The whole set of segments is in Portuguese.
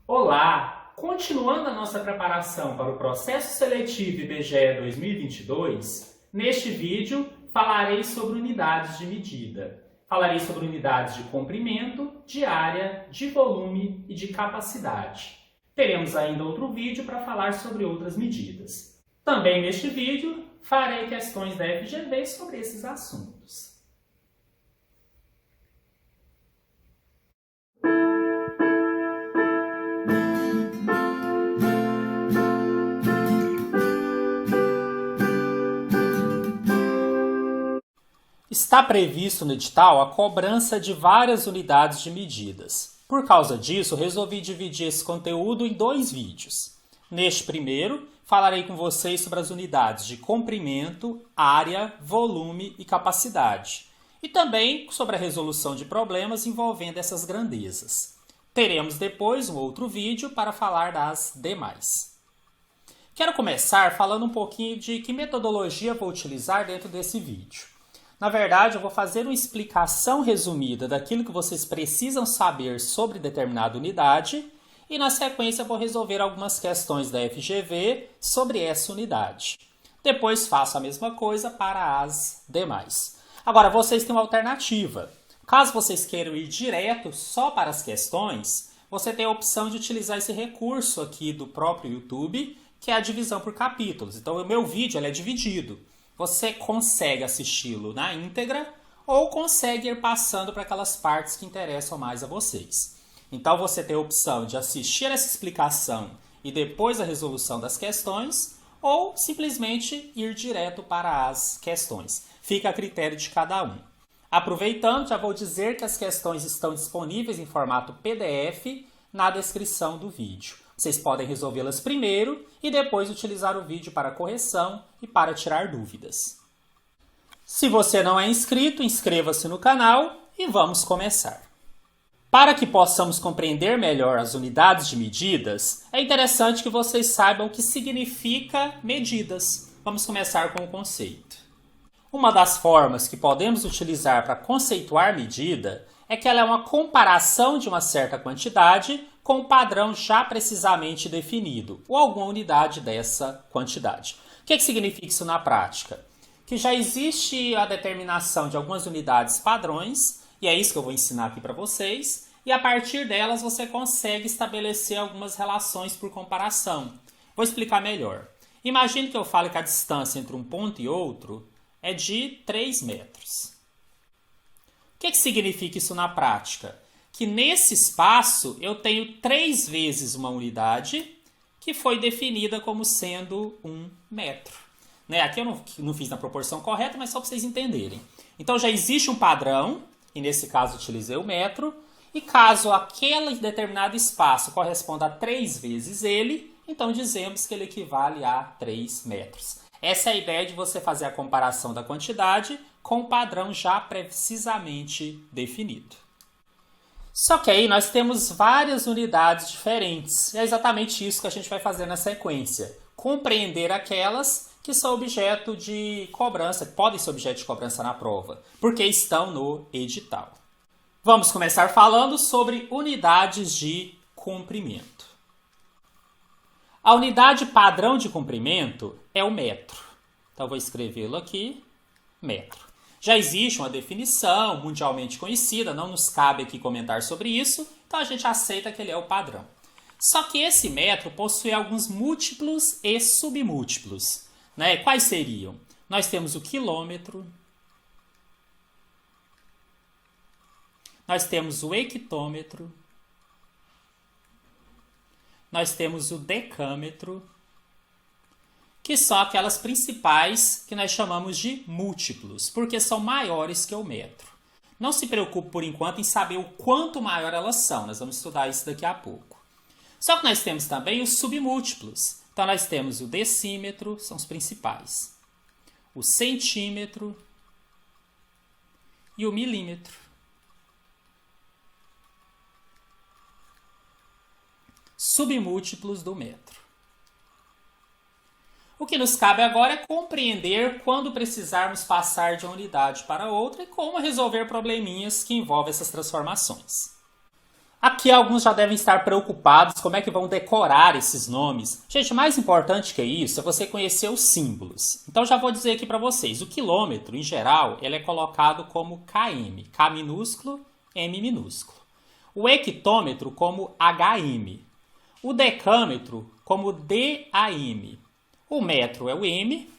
Olá! Continuando a nossa preparação para o processo seletivo IBGE 2022, neste vídeo falarei sobre unidades de medida. Falarei sobre unidades de comprimento, de área, de volume e de capacidade. Teremos ainda outro vídeo para falar sobre outras medidas. Também neste vídeo farei questões da FGV sobre esses assuntos. Está previsto no edital a cobrança de várias unidades de medidas. Por causa disso, resolvi dividir esse conteúdo em dois vídeos. Neste primeiro, falarei com vocês sobre as unidades de comprimento, área, volume e capacidade. E também sobre a resolução de problemas envolvendo essas grandezas. Teremos depois um outro vídeo para falar das demais. Quero começar falando um pouquinho de que metodologia vou utilizar dentro desse vídeo. Na verdade, eu vou fazer uma explicação resumida daquilo que vocês precisam saber sobre determinada unidade e, na sequência, eu vou resolver algumas questões da FGV sobre essa unidade. Depois faço a mesma coisa para as demais. Agora, vocês têm uma alternativa. Caso vocês queiram ir direto só para as questões, você tem a opção de utilizar esse recurso aqui do próprio YouTube, que é a divisão por capítulos. Então, o meu vídeo ele é dividido. Você consegue assisti-lo na íntegra ou consegue ir passando para aquelas partes que interessam mais a vocês. Então você tem a opção de assistir essa explicação e depois a resolução das questões ou simplesmente ir direto para as questões. Fica a critério de cada um. Aproveitando, já vou dizer que as questões estão disponíveis em formato PDF na descrição do vídeo. Vocês podem resolvê-las primeiro e depois utilizar o vídeo para correção e para tirar dúvidas. Se você não é inscrito, inscreva-se no canal e vamos começar. Para que possamos compreender melhor as unidades de medidas, é interessante que vocês saibam o que significa medidas. Vamos começar com o conceito. Uma das formas que podemos utilizar para conceituar medida é que ela é uma comparação de uma certa quantidade com um padrão já precisamente definido, ou alguma unidade dessa quantidade. O que significa isso na prática? Que já existe a determinação de algumas unidades padrões, e é isso que eu vou ensinar aqui para vocês, e a partir delas você consegue estabelecer algumas relações por comparação. Vou explicar melhor. Imagine que eu fale que a distância entre um ponto e outro é de 3 metros. O que significa isso na prática? Que nesse espaço eu tenho 3 vezes uma unidade que foi definida como sendo 1 metro. Aqui eu não fiz na proporção correta, mas só para vocês entenderem. Então já existe um padrão, e nesse caso utilizei o metro, e caso aquele determinado espaço corresponda a 3 vezes ele, então dizemos que ele equivale a 3 metros. Essa é a ideia de você fazer a comparação da quantidade com o padrão já precisamente definido. Só que aí nós temos várias unidades diferentes. E é exatamente isso que a gente vai fazer na sequência. Compreender aquelas que são objeto de cobrança, que podem ser objeto de cobrança na prova, porque estão no edital. Vamos começar falando sobre unidades de comprimento. A unidade padrão de comprimento é o metro. Então vou escrevê-lo aqui, metro. Já existe uma definição mundialmente conhecida, não nos cabe aqui comentar sobre isso, então a gente aceita que ele é o padrão. Só que esse metro possui alguns múltiplos e submúltiplos. Quais seriam? Nós temos o quilômetro, nós temos o hectômetro, nós temos o decâmetro, que são aquelas principais que nós chamamos de múltiplos, porque são maiores que o metro. Não se preocupe por enquanto em saber o quanto maior elas são, nós vamos estudar isso daqui a pouco. Só que nós temos também os submúltiplos. Então nós temos o decímetro, são os principais, o centímetro e o milímetro. Submúltiplos do metro. O que nos cabe agora é compreender quando precisarmos passar de uma unidade para outra e como resolver probleminhas que envolvem essas transformações. Aqui alguns já devem estar preocupados como é que vão decorar esses nomes. Gente, mais importante que isso é você conhecer os símbolos. Então já vou dizer aqui para vocês, o quilômetro, em geral, ele é colocado como km, K minúsculo, M minúsculo. O hectômetro como HM. O decâmetro como DAM. O metro é o M,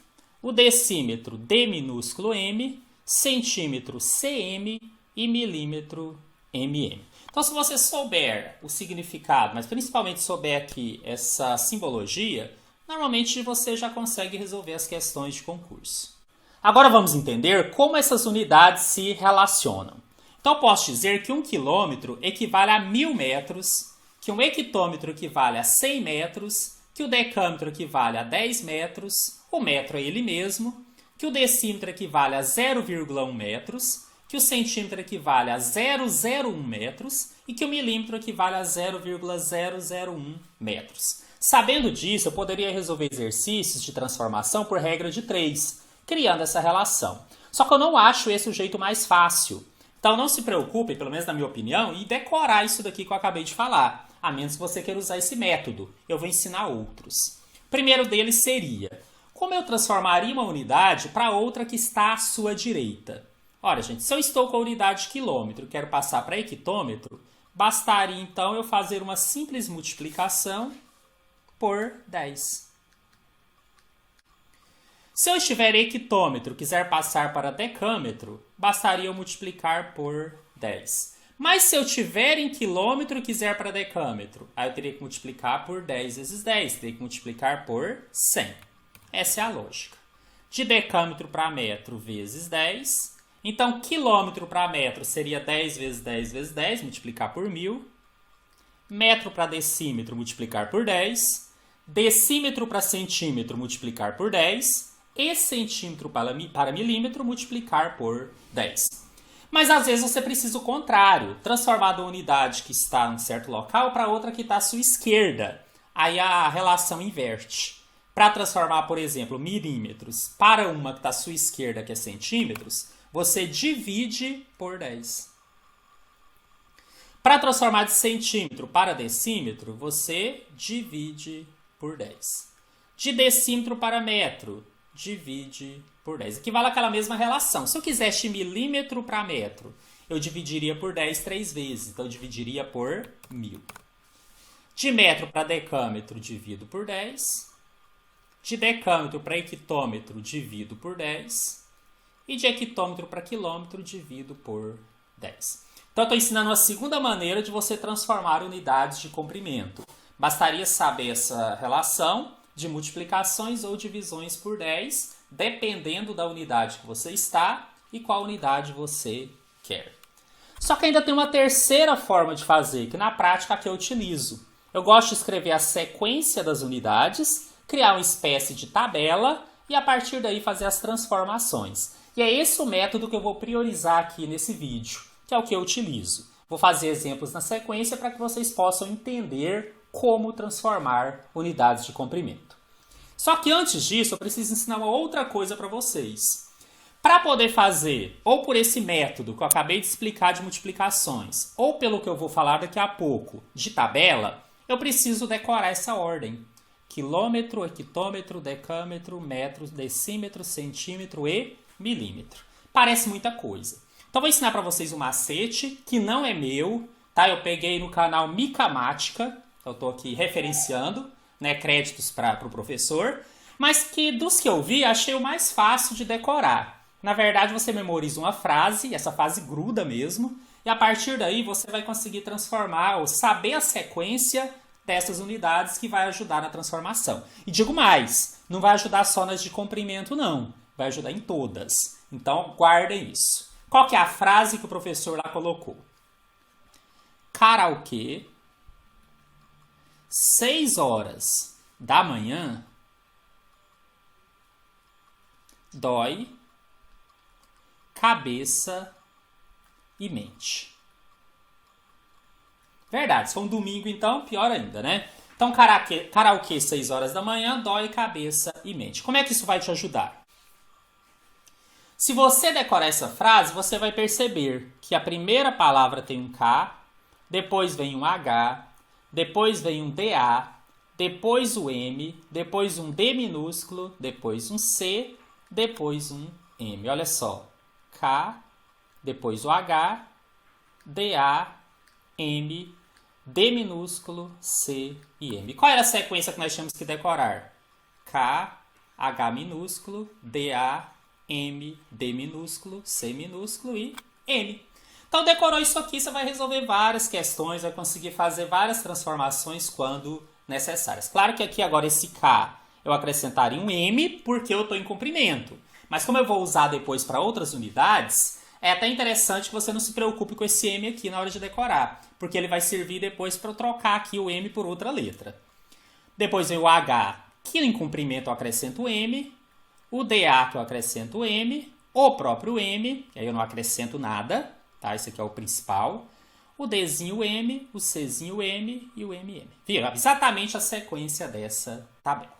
o decímetro D minúsculo M, centímetro CM e milímetro MM. Então, se você souber o significado, mas principalmente souber aqui essa simbologia, normalmente você já consegue resolver as questões de concurso. Agora vamos entender como essas unidades se relacionam. Então, eu posso dizer que um quilômetro equivale a 1000 metros, que um hectômetro equivale a 100 metros, que o decâmetro equivale a 10 metros, o metro é ele mesmo, que o decímetro equivale a 0,1 metros, que o centímetro equivale a 0,01 metros e que o milímetro equivale a 0,001 metros. Sabendo disso, eu poderia resolver exercícios de transformação por regra de 3, criando essa relação. Só que eu não acho esse o jeito mais fácil. Então não se preocupe, pelo menos na minha opinião, em decorar isso daqui que eu acabei de falar, a menos que você queira usar esse método. Eu vou ensinar outros. O primeiro deles seria, como eu transformaria uma unidade para outra que está à sua direita? Olha, gente, se eu estou com a unidade de quilômetro e quero passar para hectômetro, bastaria então eu fazer uma simples multiplicação por 10. Se eu estiver em hectômetro e quiser passar para decâmetro, bastaria eu multiplicar por 10. Mas se eu estiver em quilômetro e quiser para decâmetro, aí eu teria que multiplicar por 10 vezes 10, teria que multiplicar por 100. Essa é a lógica. De decâmetro para metro vezes 10. Então, quilômetro para metro seria 10 vezes 10 vezes 10, multiplicar por 1000. Metro para decímetro, multiplicar por 10. Decímetro para centímetro, multiplicar por 10. E centímetro para milímetro, multiplicar por 10. Mas às vezes você precisa o contrário, transformar da unidade que está em um certo local para outra que está à sua esquerda. Aí a relação inverte. Para transformar, por exemplo, milímetros para uma que está à sua esquerda, que é centímetros, você divide por 10. Para transformar de centímetro para decímetro, você divide por 10. De decímetro para metro, divide por 10. Equivale àquela mesma relação. Se eu quisesse milímetro para metro, eu dividiria por 10 3 vezes. Então, eu dividiria por 1000. De metro para decâmetro, divido por 10. De decâmetro para hectômetro, divido por 10. E de hectômetro para quilômetro, divido por 10. Então, eu estou ensinando uma segunda maneira de você transformar unidades de comprimento. Bastaria saber essa relação de multiplicações ou divisões por 10, dependendo da unidade que você está e qual unidade você quer. Só que ainda tem uma terceira forma de fazer, que na prática aqui eu utilizo. Eu gosto de escrever a sequência das unidades, criar uma espécie de tabela e a partir daí fazer as transformações. E é esse o método que eu vou priorizar aqui nesse vídeo, que é o que eu utilizo. Vou fazer exemplos na sequência para que vocês possam entender como transformar unidades de comprimento. Só que antes disso, eu preciso ensinar uma outra coisa para vocês. Para poder fazer, ou por esse método que eu acabei de explicar de multiplicações, ou pelo que eu vou falar daqui a pouco, de tabela, eu preciso decorar essa ordem. Quilômetro, hectômetro, decâmetro, metro, decímetro, centímetro e milímetro. Parece muita coisa. Então, vou ensinar para vocês um macete, que não é meu, tá? Eu peguei no canal Micamática, eu estou aqui referenciando, né, créditos para o professor, mas que dos que eu vi, achei o mais fácil de decorar. Na verdade, você memoriza uma frase, e essa frase gruda mesmo, e a partir daí você vai conseguir transformar ou saber a sequência dessas unidades que vai ajudar na transformação. E digo mais, não vai ajudar só nas de comprimento não, vai ajudar em todas. Então, guardem isso. Qual que é a frase que o professor lá colocou? Karaokê, 6 horas da manhã, dói, cabeça e mente. Verdade, se for um domingo então, pior ainda, né? Então, karaokê 6 horas da manhã, dói, cabeça e mente. Como é que isso vai te ajudar? Se você decorar essa frase, você vai perceber que a primeira palavra tem um K, depois vem um H, depois vem um DA, depois o M, depois um D minúsculo, depois um C, depois um M. Olha só, K, depois o H, DA, M, D minúsculo, C e M. Qual era a sequência que nós tínhamos que decorar? K, H minúsculo, DA, M, D minúsculo, C minúsculo e M. Então, decorou isso aqui, você vai resolver várias questões, vai conseguir fazer várias transformações quando necessárias. Claro que aqui agora esse K eu acrescentaria um M porque eu estou em comprimento. Mas como eu vou usar depois para outras unidades, é até interessante que você não se preocupe com esse M aqui na hora de decorar, porque ele vai servir depois para eu trocar aqui o M por outra letra. Depois vem o H, que em comprimento eu acrescento o M, o DA que eu acrescento o M, o próprio M, que aí eu não acrescento nada, tá? Esse aqui é o principal. O Dzinho M, o Czinho M e o MM. Viram? Exatamente a sequência dessa tabela.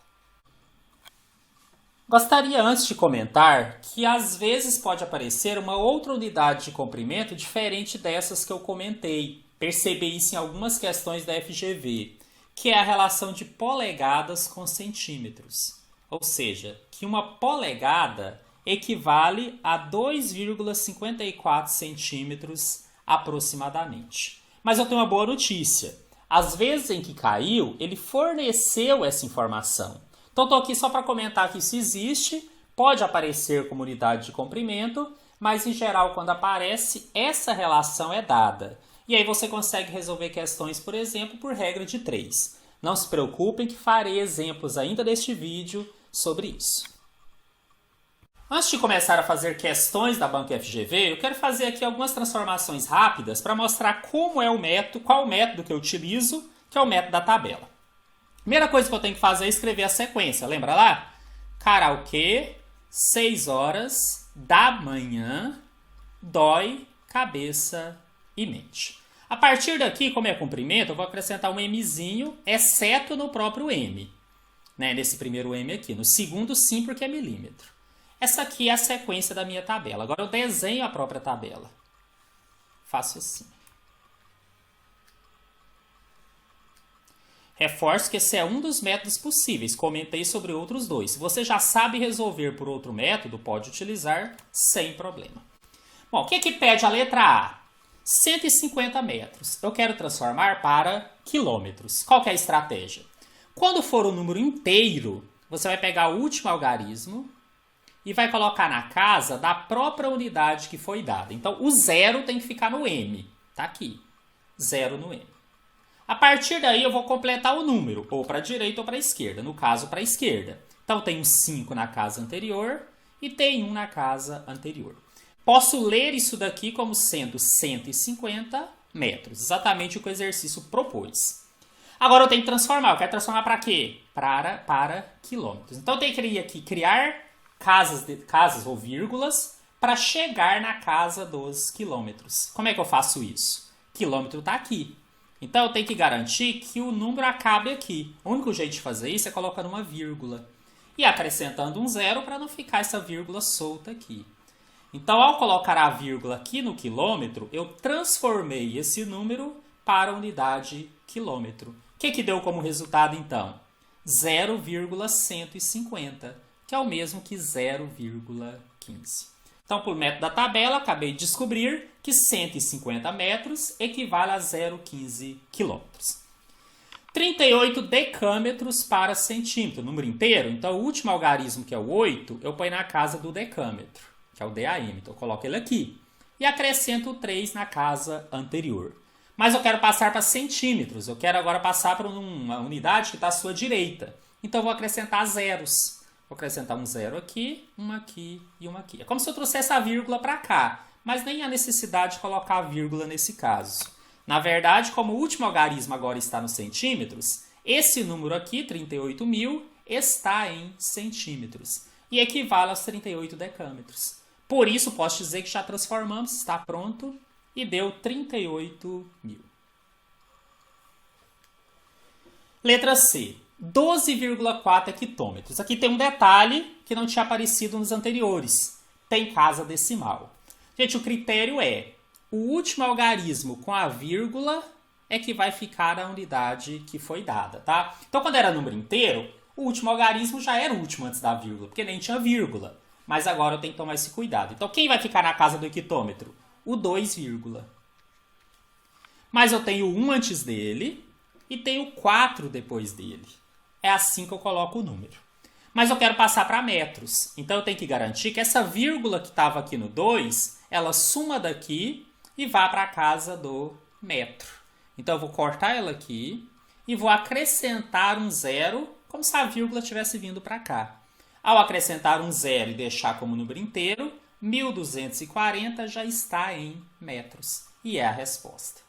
Gostaria antes de comentar que às vezes pode aparecer uma outra unidade de comprimento diferente dessas que eu comentei. Percebi isso em algumas questões da FGV, que é a relação de polegadas com centímetros. Ou seja, que uma polegada equivale a 2,54 centímetros aproximadamente. Mas eu tenho uma boa notícia. Às vezes em que caiu, ele forneceu essa informação. Então, estou aqui só para comentar que isso existe, pode aparecer como unidade de comprimento, mas em geral, quando aparece, essa relação é dada. E aí você consegue resolver questões, por exemplo, por regra de 3. Não se preocupem que farei exemplos ainda deste vídeo sobre isso. Antes de começar a fazer questões da banca FGV, eu quero fazer aqui algumas transformações rápidas para mostrar como é o método, qual o método que eu utilizo, que é o método da tabela. Primeira coisa que eu tenho que fazer é escrever a sequência. Lembra lá? Karaokê, 6 horas da manhã, dói, cabeça e mente. A partir daqui, como é comprimento, eu vou acrescentar um Mzinho, exceto no próprio M. Né? Nesse primeiro M aqui. No segundo, sim, porque é milímetro. Essa aqui é a sequência da minha tabela. Agora eu desenho a própria tabela. Faço assim. Reforço que esse é um dos métodos possíveis. Comentei sobre outros dois. Se você já sabe resolver por outro método, pode utilizar sem problema. Bom, o que é que pede a letra A? 150 metros. Eu quero transformar para quilômetros. Qual que é a estratégia? Quando for um número inteiro, você vai pegar o último algarismo e vai colocar na casa da própria unidade que foi dada. Então, o zero tem que ficar no M. Tá aqui. Zero no M. A partir daí, eu vou completar o número, ou para a direita ou para a esquerda. No caso, para a esquerda. Então, tem um 5 na casa anterior e tem 1 na casa anterior. Posso ler isso daqui como sendo 150 metros. Exatamente o que o exercício propôs. Agora, eu tenho que transformar. Eu quero transformar para quê? Para quilômetros. Então, eu tenho que aqui criar casas ou vírgulas para chegar na casa dos quilômetros. Como é que eu faço isso? Quilômetro está aqui. Então, eu tenho que garantir que o número acabe aqui. O único jeito de fazer isso é colocando uma vírgula. E acrescentando um zero para não ficar essa vírgula solta aqui. Então, ao colocar a vírgula aqui no quilômetro, eu transformei esse número para a unidade quilômetro. O que deu como resultado, então? 0,150, que é o mesmo que 0,15. Então, por método da tabela, acabei de descobrir que 150 metros equivale a 0,15 quilômetros. 38 decâmetros para centímetro, número inteiro. Então, o último algarismo, que é o 8, eu ponho na casa do decâmetro, que é o DAM. Então, eu coloco ele aqui. E acrescento o 3 na casa anterior. Mas eu quero passar para centímetros. Eu quero agora passar para uma unidade que está à sua direita. Então, eu vou acrescentar zeros. Vou acrescentar um zero aqui, uma aqui e uma aqui. É como se eu trouxesse a vírgula para cá, mas nem há necessidade de colocar a vírgula nesse caso. Na verdade, como o último algarismo agora está nos centímetros, esse número aqui, 38.000, está em centímetros e equivale aos 38 decâmetros. Por isso, posso dizer que já transformamos, está pronto e deu 38.000. Letra C. 12,4 hectômetros. Aqui tem um detalhe que não tinha aparecido nos anteriores. Tem casa decimal. Gente, o critério é o último algarismo com a vírgula é que vai ficar a unidade que foi dada, tá? Então, quando era número inteiro, o último algarismo já era o último antes da vírgula, porque nem tinha vírgula. Mas agora eu tenho que tomar esse cuidado. Então, quem vai ficar na casa do equitômetro? O 2, vírgula. Mas eu tenho 1 antes dele e tenho 4 depois dele. É assim que eu coloco o número. Mas eu quero passar para metros. Então, eu tenho que garantir que essa vírgula que estava aqui no 2, ela suma daqui e vá para a casa do metro. Então, eu vou cortar ela aqui e vou acrescentar um 0, como se a vírgula tivesse vindo para cá. Ao acrescentar um 0 e deixar como número inteiro, 1.240 já está em metros. E é a resposta.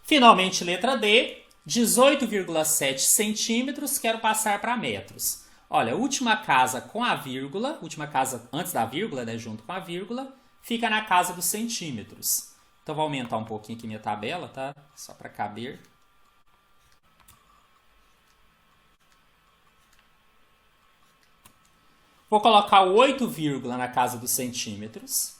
Finalmente, letra D, 18,7 centímetros, quero passar para metros. Olha, a última casa com a vírgula, última casa antes da vírgula, né, junto com a vírgula, fica na casa dos centímetros. Então, vou aumentar um pouquinho aqui minha tabela, tá? Só para caber. Vou colocar o 8, na casa dos centímetros.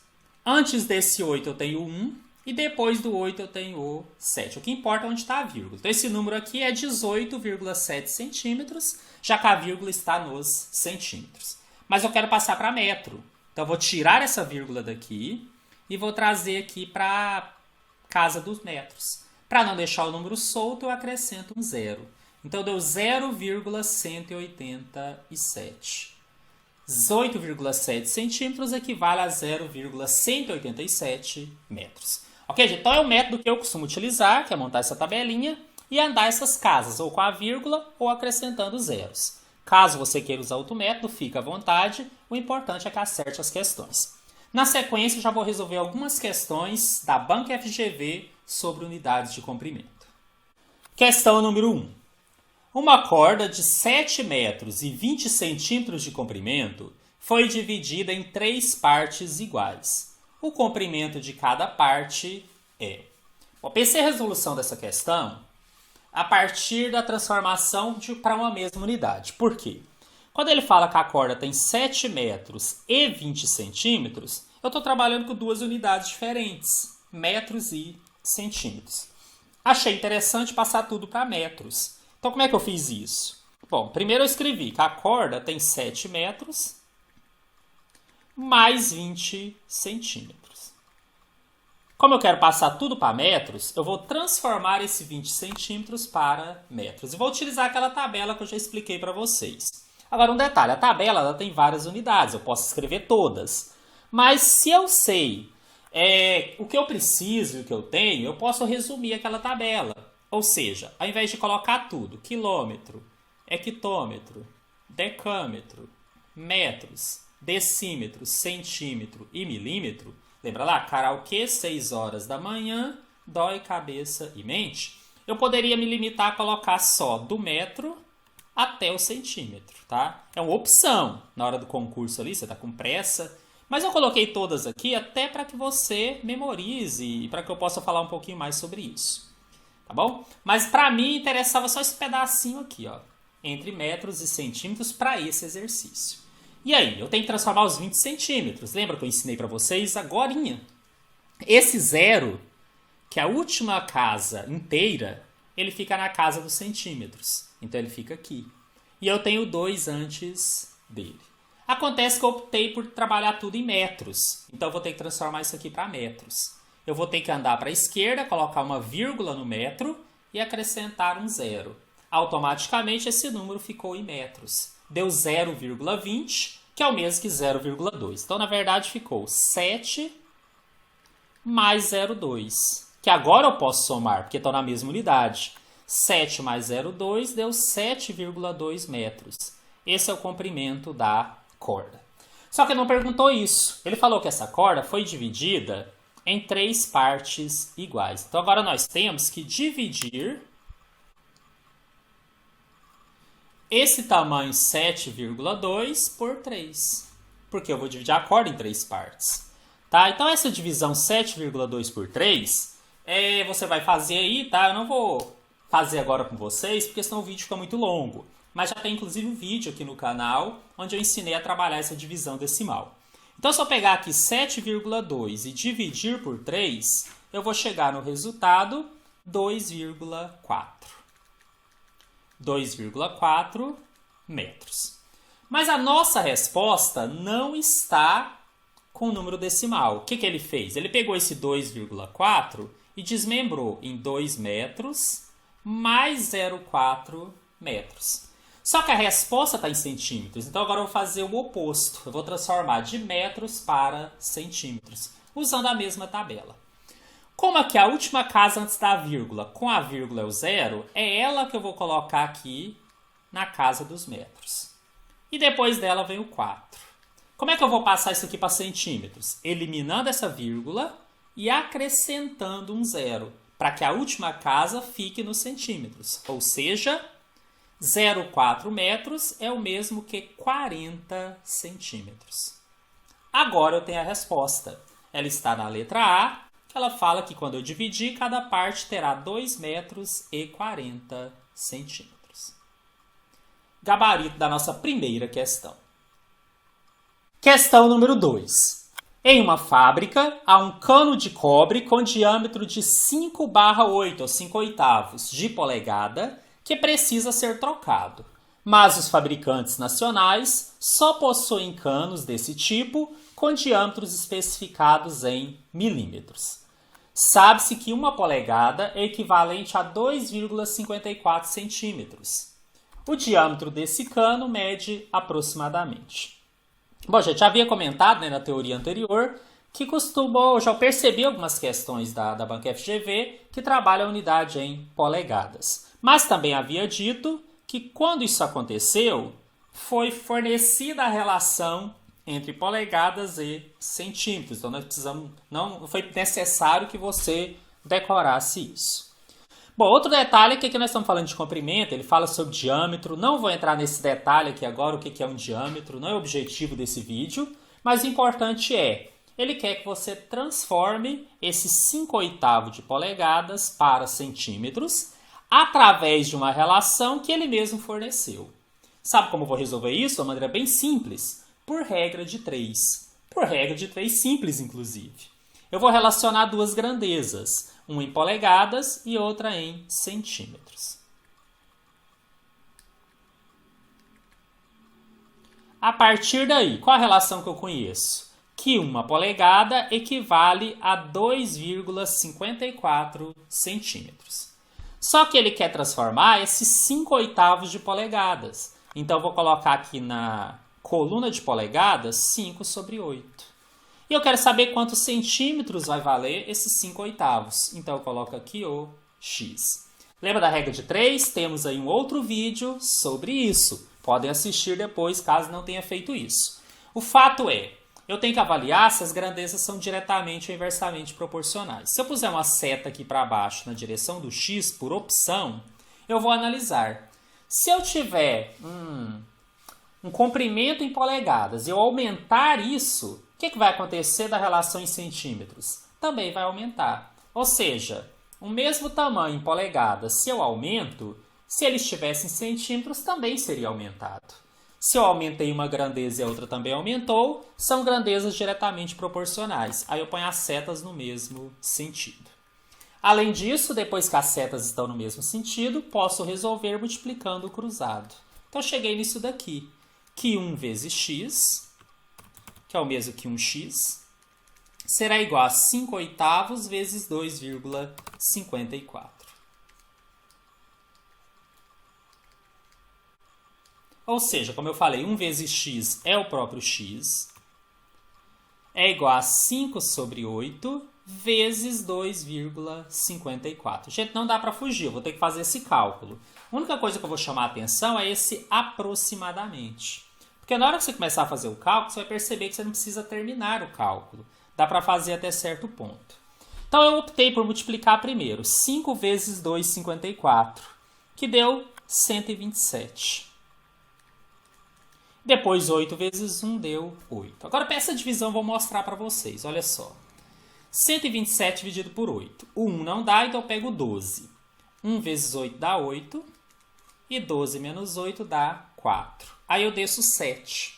Antes desse 8 eu tenho 1 e depois do 8 eu tenho o 7. O que importa é onde está a vírgula. Então esse número aqui é 18,7 centímetros, já que a vírgula está nos centímetros. Mas eu quero passar para metro. Então eu vou tirar essa vírgula daqui e vou trazer aqui para a casa dos metros. Para não deixar o número solto, eu acrescento um 0. Então deu 0,187. 18,7 centímetros equivale a 0,187 metros. Ok, gente? Então é o método que eu costumo utilizar, que é montar essa tabelinha e andar essas casas, ou com a vírgula ou acrescentando zeros. Caso você queira usar outro método, fica à vontade. O importante é que acerte as questões. Na sequência, já vou resolver algumas questões da Banca FGV sobre unidades de comprimento. Questão número 1. Uma corda de 7 metros e 20 centímetros de comprimento foi dividida em 3 partes iguais. O comprimento de cada parte é... Bom, pensei a resolução dessa questão a partir da transformação para uma mesma unidade. Por quê? Quando ele fala que a corda tem 7 metros e 20 centímetros, eu estou trabalhando com 2 unidades diferentes, metros e centímetros. Achei interessante passar tudo para metros. Então, como é que eu fiz isso? Bom, primeiro eu escrevi que a corda tem 7 metros mais 20 centímetros. Como eu quero passar tudo para metros, eu vou transformar esse 20 centímetros para metros. E vou utilizar aquela tabela que eu já expliquei para vocês. Agora, um detalhe, a tabela ela tem várias unidades, eu posso escrever todas. Mas se eu sei o que eu preciso e o que eu tenho, eu posso resumir aquela tabela. Ou seja, ao invés de colocar tudo, quilômetro, hectômetro, decâmetro, metros, decímetro, centímetro e milímetro, lembra lá? Karaokê, 6 horas da manhã, dói cabeça e mente. Eu poderia me limitar a colocar só do metro até o centímetro, tá? É uma opção. Na hora do concurso ali, você está com pressa. Mas eu coloquei todas aqui até para que você memorize e para que eu possa falar um pouquinho mais sobre isso. Tá bom? Mas para mim interessava só esse pedacinho aqui, ó, entre metros e centímetros para esse exercício. E aí, eu tenho que transformar os 20 centímetros. Lembra que eu ensinei para vocês agorinha? Esse 0, que é a última casa inteira, ele fica na casa dos centímetros. Então ele fica aqui. E eu tenho 2 antes dele. Acontece que eu optei por trabalhar tudo em metros. Então eu vou ter que transformar isso aqui para metros. Eu vou ter que andar para a esquerda, colocar uma vírgula no metro e acrescentar um 0. Automaticamente esse número ficou em metros. Deu 0,20, que é o mesmo que 0,2. Então, na verdade, ficou 7 mais 0,2. Que agora eu posso somar, porque estão na mesma unidade. 7 mais 0,2 deu 7,2 metros. Esse é o comprimento da corda. Só que ele não perguntou isso. Ele falou que essa corda foi dividida em 3 partes iguais. Então, agora nós temos que dividir esse tamanho 7,2 por 3. Porque eu vou dividir a corda em 3 partes. Tá? Então, essa divisão 7,2 por 3, você vai fazer aí, tá? Eu não vou fazer agora com vocês, porque senão o vídeo fica muito longo. Mas já tem, inclusive, um vídeo aqui no canal, onde eu ensinei a trabalhar essa divisão decimal. Então, se eu pegar aqui 7,2 e dividir por 3, eu vou chegar no resultado 2,4. 2,4 metros. Mas a nossa resposta não está com o número decimal. O que ele fez? Ele pegou esse 2,4 e desmembrou em 2 metros mais 0,4 metros. Só que a resposta está em centímetros. Então agora eu vou fazer o oposto. Eu vou transformar de metros para centímetros, usando a mesma tabela. Como aqui a última casa antes da vírgula, com a vírgula é o zero, é ela que eu vou colocar aqui na casa dos metros. E depois dela vem o 4. Como é que eu vou passar isso aqui para centímetros? Eliminando essa vírgula e acrescentando um zero, para que a última casa fique nos centímetros. Ou seja, 0,4 metros é o mesmo que 40 centímetros. Agora eu tenho a resposta. Ela está na letra A, que ela fala que quando eu dividir, cada parte terá 2 metros e 40 centímetros. Gabarito da nossa primeira questão. Questão número 2. Em uma fábrica, há um cano de cobre com diâmetro de 5/8, ou 5/8 de polegada, que precisa ser trocado. Mas os fabricantes nacionais só possuem canos desse tipo com diâmetros especificados em milímetros. Sabe-se que 1 polegada é equivalente a 2,54 centímetros. O diâmetro desse cano mede aproximadamente. Bom, gente, já havia comentado, na teoria anterior que já percebi algumas questões da banca FGV que trabalham a unidade em polegadas. Mas também havia dito que quando isso aconteceu, foi fornecida a relação entre polegadas e centímetros. Então não foi necessário que você decorasse isso. Bom, outro detalhe é que aqui nós estamos falando de comprimento, ele fala sobre diâmetro. Não vou entrar nesse detalhe aqui agora, o que é um diâmetro, não é o objetivo desse vídeo, mas o importante ele quer que você transforme esse 5/8 de polegadas para centímetros através de uma relação que ele mesmo forneceu. Sabe como eu vou resolver isso? De uma maneira bem simples, por regra de 3. Por regra de 3 simples, inclusive. Eu vou relacionar duas grandezas, uma em polegadas e outra em centímetros. A partir daí, qual a relação que eu conheço? Que 1 polegada equivale a 2,54 centímetros. Só que ele quer transformar esses 5/8 de polegadas. Então, eu vou colocar aqui na coluna de polegadas 5/8. E eu quero saber quantos centímetros vai valer esses 5/8. Então, eu coloco aqui o x. Lembra da regra de 3? Temos aí um outro vídeo sobre isso. Podem assistir depois, caso não tenha feito isso. O fato eu tenho que avaliar se as grandezas são diretamente ou inversamente proporcionais. Se eu puser uma seta aqui para baixo na direção do x, por opção, eu vou analisar. Se eu tiver um comprimento em polegadas e eu aumentar isso, o que vai acontecer da relação em centímetros? Também vai aumentar. Ou seja, o mesmo tamanho em polegadas, se eu aumento, se ele estivesse em centímetros, também seria aumentado. Se eu aumentei uma grandeza e a outra também aumentou, são grandezas diretamente proporcionais. Aí eu ponho as setas no mesmo sentido. Além disso, depois que as setas estão no mesmo sentido, posso resolver multiplicando o cruzado. Então, eu cheguei nisso daqui, que 1 vezes x, que é o mesmo que 1x, será igual a 5/8 vezes 2,54. Ou seja, como eu falei, 1 vezes x é o próprio x, é igual a 5/8 vezes 2,54. Gente, não dá para fugir, eu vou ter que fazer esse cálculo. A única coisa que eu vou chamar a atenção é esse aproximadamente. Porque na hora que você começar a fazer o cálculo, você vai perceber que você não precisa terminar o cálculo. Dá para fazer até certo ponto. Então, eu optei por multiplicar primeiro 5 vezes 2,54, que deu 127. Depois, 8 vezes 1 deu 8. Agora, para essa divisão, eu vou mostrar para vocês. Olha só. 127 dividido por 8. O 1 não dá, então eu pego 12. 1 vezes 8 dá 8. E 12 menos 8 dá 4. Aí eu desço 7.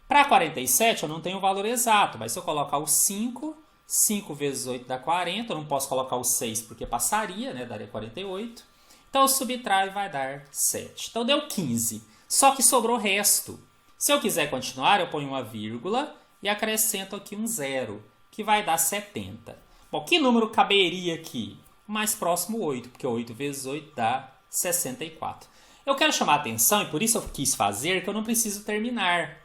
Para 47, eu não tenho o valor exato, mas se eu colocar o 5, 5 vezes 8 dá 40. Eu não posso colocar o 6 porque passaria, né? Daria 48. Então eu subtraio e vai dar 7. Então deu 15. Só que sobrou o resto. Se eu quiser continuar, eu ponho uma vírgula e acrescento aqui um 0, que vai dar 70. Bom, que número caberia aqui? O mais próximo, 8, porque 8 vezes 8 dá 64. Eu quero chamar a atenção, e por isso eu quis fazer, que eu não preciso terminar.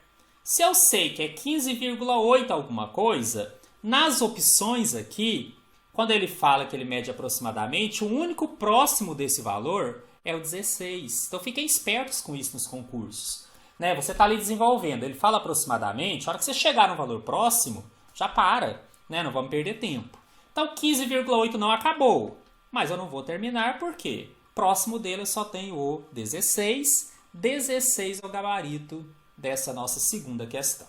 Se eu sei que é 15,8 alguma coisa, nas opções aqui, quando ele fala que ele mede aproximadamente, o único próximo desse valor é o 16. Então fiquem espertos com isso nos concursos. Né? Você está ali desenvolvendo, ele fala aproximadamente, a hora que você chegar no valor próximo, já para, né? Não vamos perder tempo. Então 15,8 não acabou, mas eu não vou terminar, por quê? Próximo dele eu só tenho o 16. 16 é o gabarito dessa nossa segunda questão.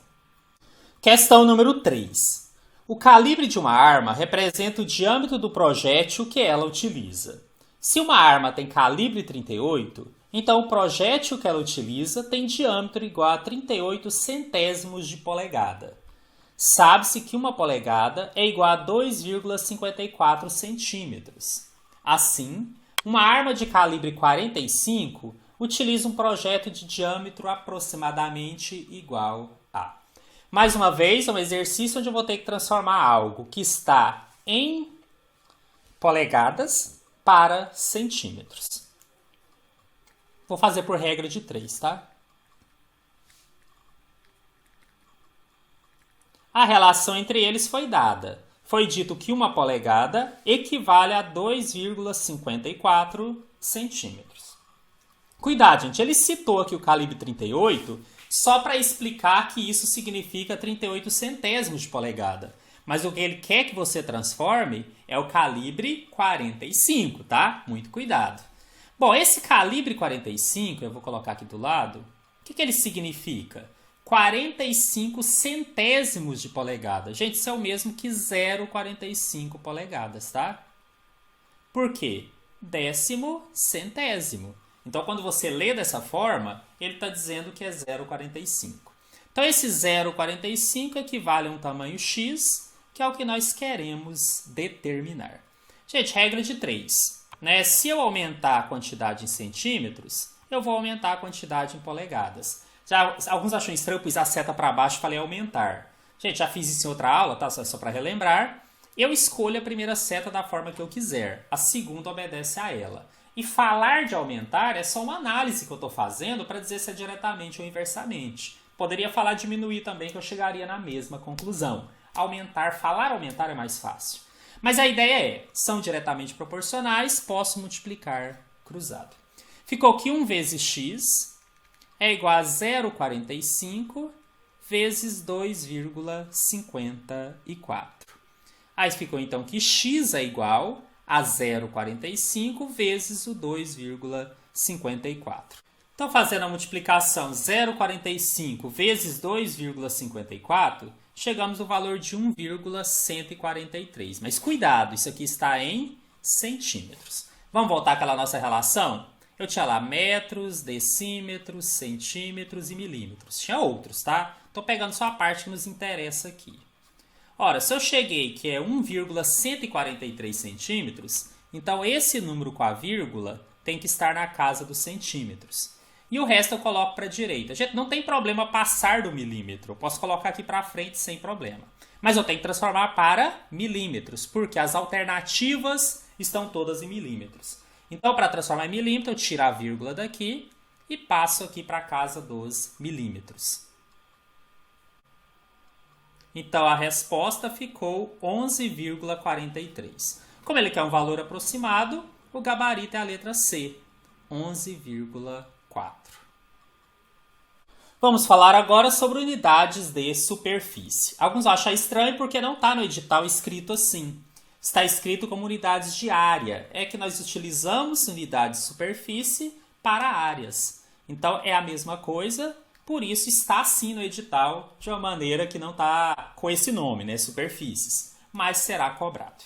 Questão número 3. O calibre de uma arma representa o diâmetro do projétil que ela utiliza. Se uma arma tem calibre 38, então o projétil que ela utiliza tem diâmetro igual a 38 centésimos de polegada. Sabe-se que uma polegada é igual a 2,54 centímetros. Assim, uma arma de calibre 45 utiliza um projétil de diâmetro aproximadamente igual a. Mais uma vez, é um exercício onde eu vou ter que transformar algo que está em polegadas para centímetros. Vou fazer por regra de 3, tá? A relação entre eles foi dada. Foi dito que uma polegada equivale a 2,54 centímetros. Cuidado, gente. Ele citou aqui o calibre 38 só para explicar que isso significa 38 centésimos de polegada. Mas o que ele quer que você transforme é o calibre 45, tá? Muito cuidado. Bom, esse calibre 45, eu vou colocar aqui do lado, o que ele significa? 45 centésimos de polegada. Gente, isso é o mesmo que 0,45 polegadas, tá? Por quê? Décimo centésimo. Então, quando você lê dessa forma, ele está dizendo que é 0,45. Então, esse 0,45 equivale a um tamanho x, que é o que nós queremos determinar. Gente, regra de 3. Né? Se eu aumentar a quantidade em centímetros, eu vou aumentar a quantidade em polegadas. Já, alguns acham estranho, eu pus a seta para baixo e falei aumentar. Gente, já fiz isso em outra aula, tá? Só para relembrar. Eu escolho a primeira seta da forma que eu quiser. A segunda obedece a ela. E falar de aumentar é só uma análise que eu estou fazendo para dizer se é diretamente ou inversamente. Poderia falar diminuir também, que eu chegaria na mesma conclusão. Aumentar, falar aumentar é mais fácil. Mas a ideia é, são diretamente proporcionais, posso multiplicar cruzado. Ficou que 1 vezes x é igual a 0,45 vezes 2,54. Aí ficou então que x é igual a 0,45 vezes o 2,54. Então, fazendo a multiplicação 0,45 vezes 2,54, chegamos ao valor de 1,143. Mas cuidado, isso aqui está em centímetros. Vamos voltar àquela nossa relação? Eu tinha lá metros, decímetros, centímetros e milímetros. Tinha outros, tá? Estou pegando só a parte que nos interessa aqui. Ora, se eu cheguei que é 1,143 centímetros, então esse número com a vírgula tem que estar na casa dos centímetros. E o resto eu coloco para a direita. Gente, não tem problema passar do milímetro. Eu posso colocar aqui para frente sem problema. Mas eu tenho que transformar para milímetros, porque as alternativas estão todas em milímetros. Então, para transformar em milímetro, eu tiro a vírgula daqui e passo aqui para a casa dos milímetros. Então, a resposta ficou 11,43. Como ele quer um valor aproximado, o gabarito é a letra C, 11,4. Vamos falar agora sobre unidades de superfície. Alguns acham estranho porque não está no edital escrito assim. Está escrito como unidades de área. É que nós utilizamos unidades de superfície para áreas. Então, é a mesma coisa. Por isso está assim no edital, de uma maneira que não está com esse nome, né? Superfícies, mas será cobrado.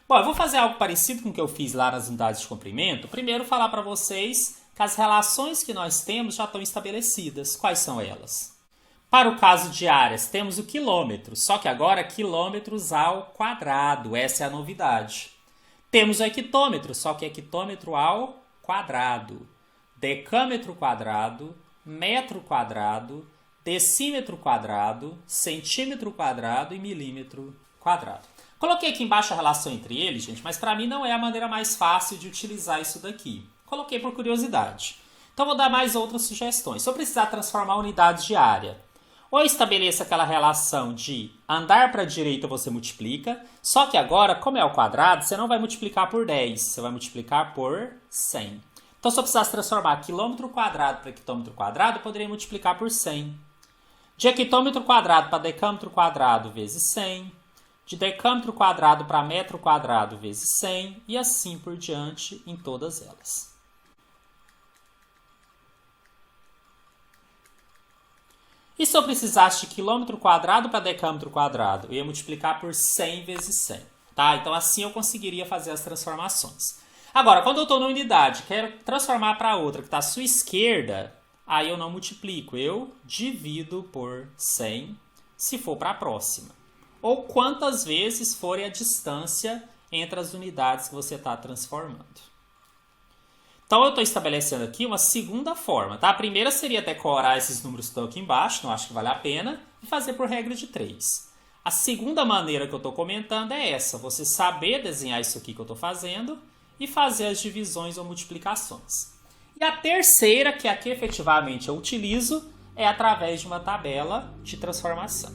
Bom, eu vou fazer algo parecido com o que eu fiz lá nas unidades de comprimento. Primeiro, falar para vocês que as relações que nós temos já estão estabelecidas. Quais são elas? Para o caso de áreas, temos o quilômetro, só que agora quilômetros ao quadrado, essa é a novidade. Temos o hectômetro, só que hectômetro ao quadrado. Decâmetro quadrado, metro quadrado, decímetro quadrado, centímetro quadrado e milímetro quadrado. Coloquei aqui embaixo a relação entre eles, gente, mas para mim não é a maneira mais fácil de utilizar isso daqui. Coloquei por curiosidade. Então vou dar mais outras sugestões. Se eu precisar transformar unidades de área, ou estabeleça aquela relação de andar para a direita você multiplica, só que agora, como é ao quadrado, você não vai multiplicar por 10, você vai multiplicar por 100. Então, se eu precisasse transformar quilômetro quadrado para hectômetro quadrado, eu poderia multiplicar por 100. De hectômetro quadrado para decâmetro quadrado vezes 100. De decâmetro quadrado para metro quadrado vezes 100. E assim por diante em todas elas. E se eu precisasse de quilômetro quadrado para decâmetro quadrado, eu ia multiplicar por 100 vezes 100. Tá? Então assim eu conseguiria fazer as transformações. Agora, quando eu estou na unidade, quero transformar para outra que está à sua esquerda, aí eu não multiplico, eu divido por 100 se for para a próxima. Ou quantas vezes for a distância entre as unidades que você está transformando. Então, eu estou estabelecendo aqui uma segunda forma, tá? A primeira seria decorar esses números que estão aqui embaixo, não acho que vale a pena, e fazer por regra de 3. A segunda maneira que eu estou comentando é essa, você saber desenhar isso aqui que eu estou fazendo e fazer as divisões ou multiplicações. E a terceira, que é a que efetivamente eu utilizo, é através de uma tabela de transformação.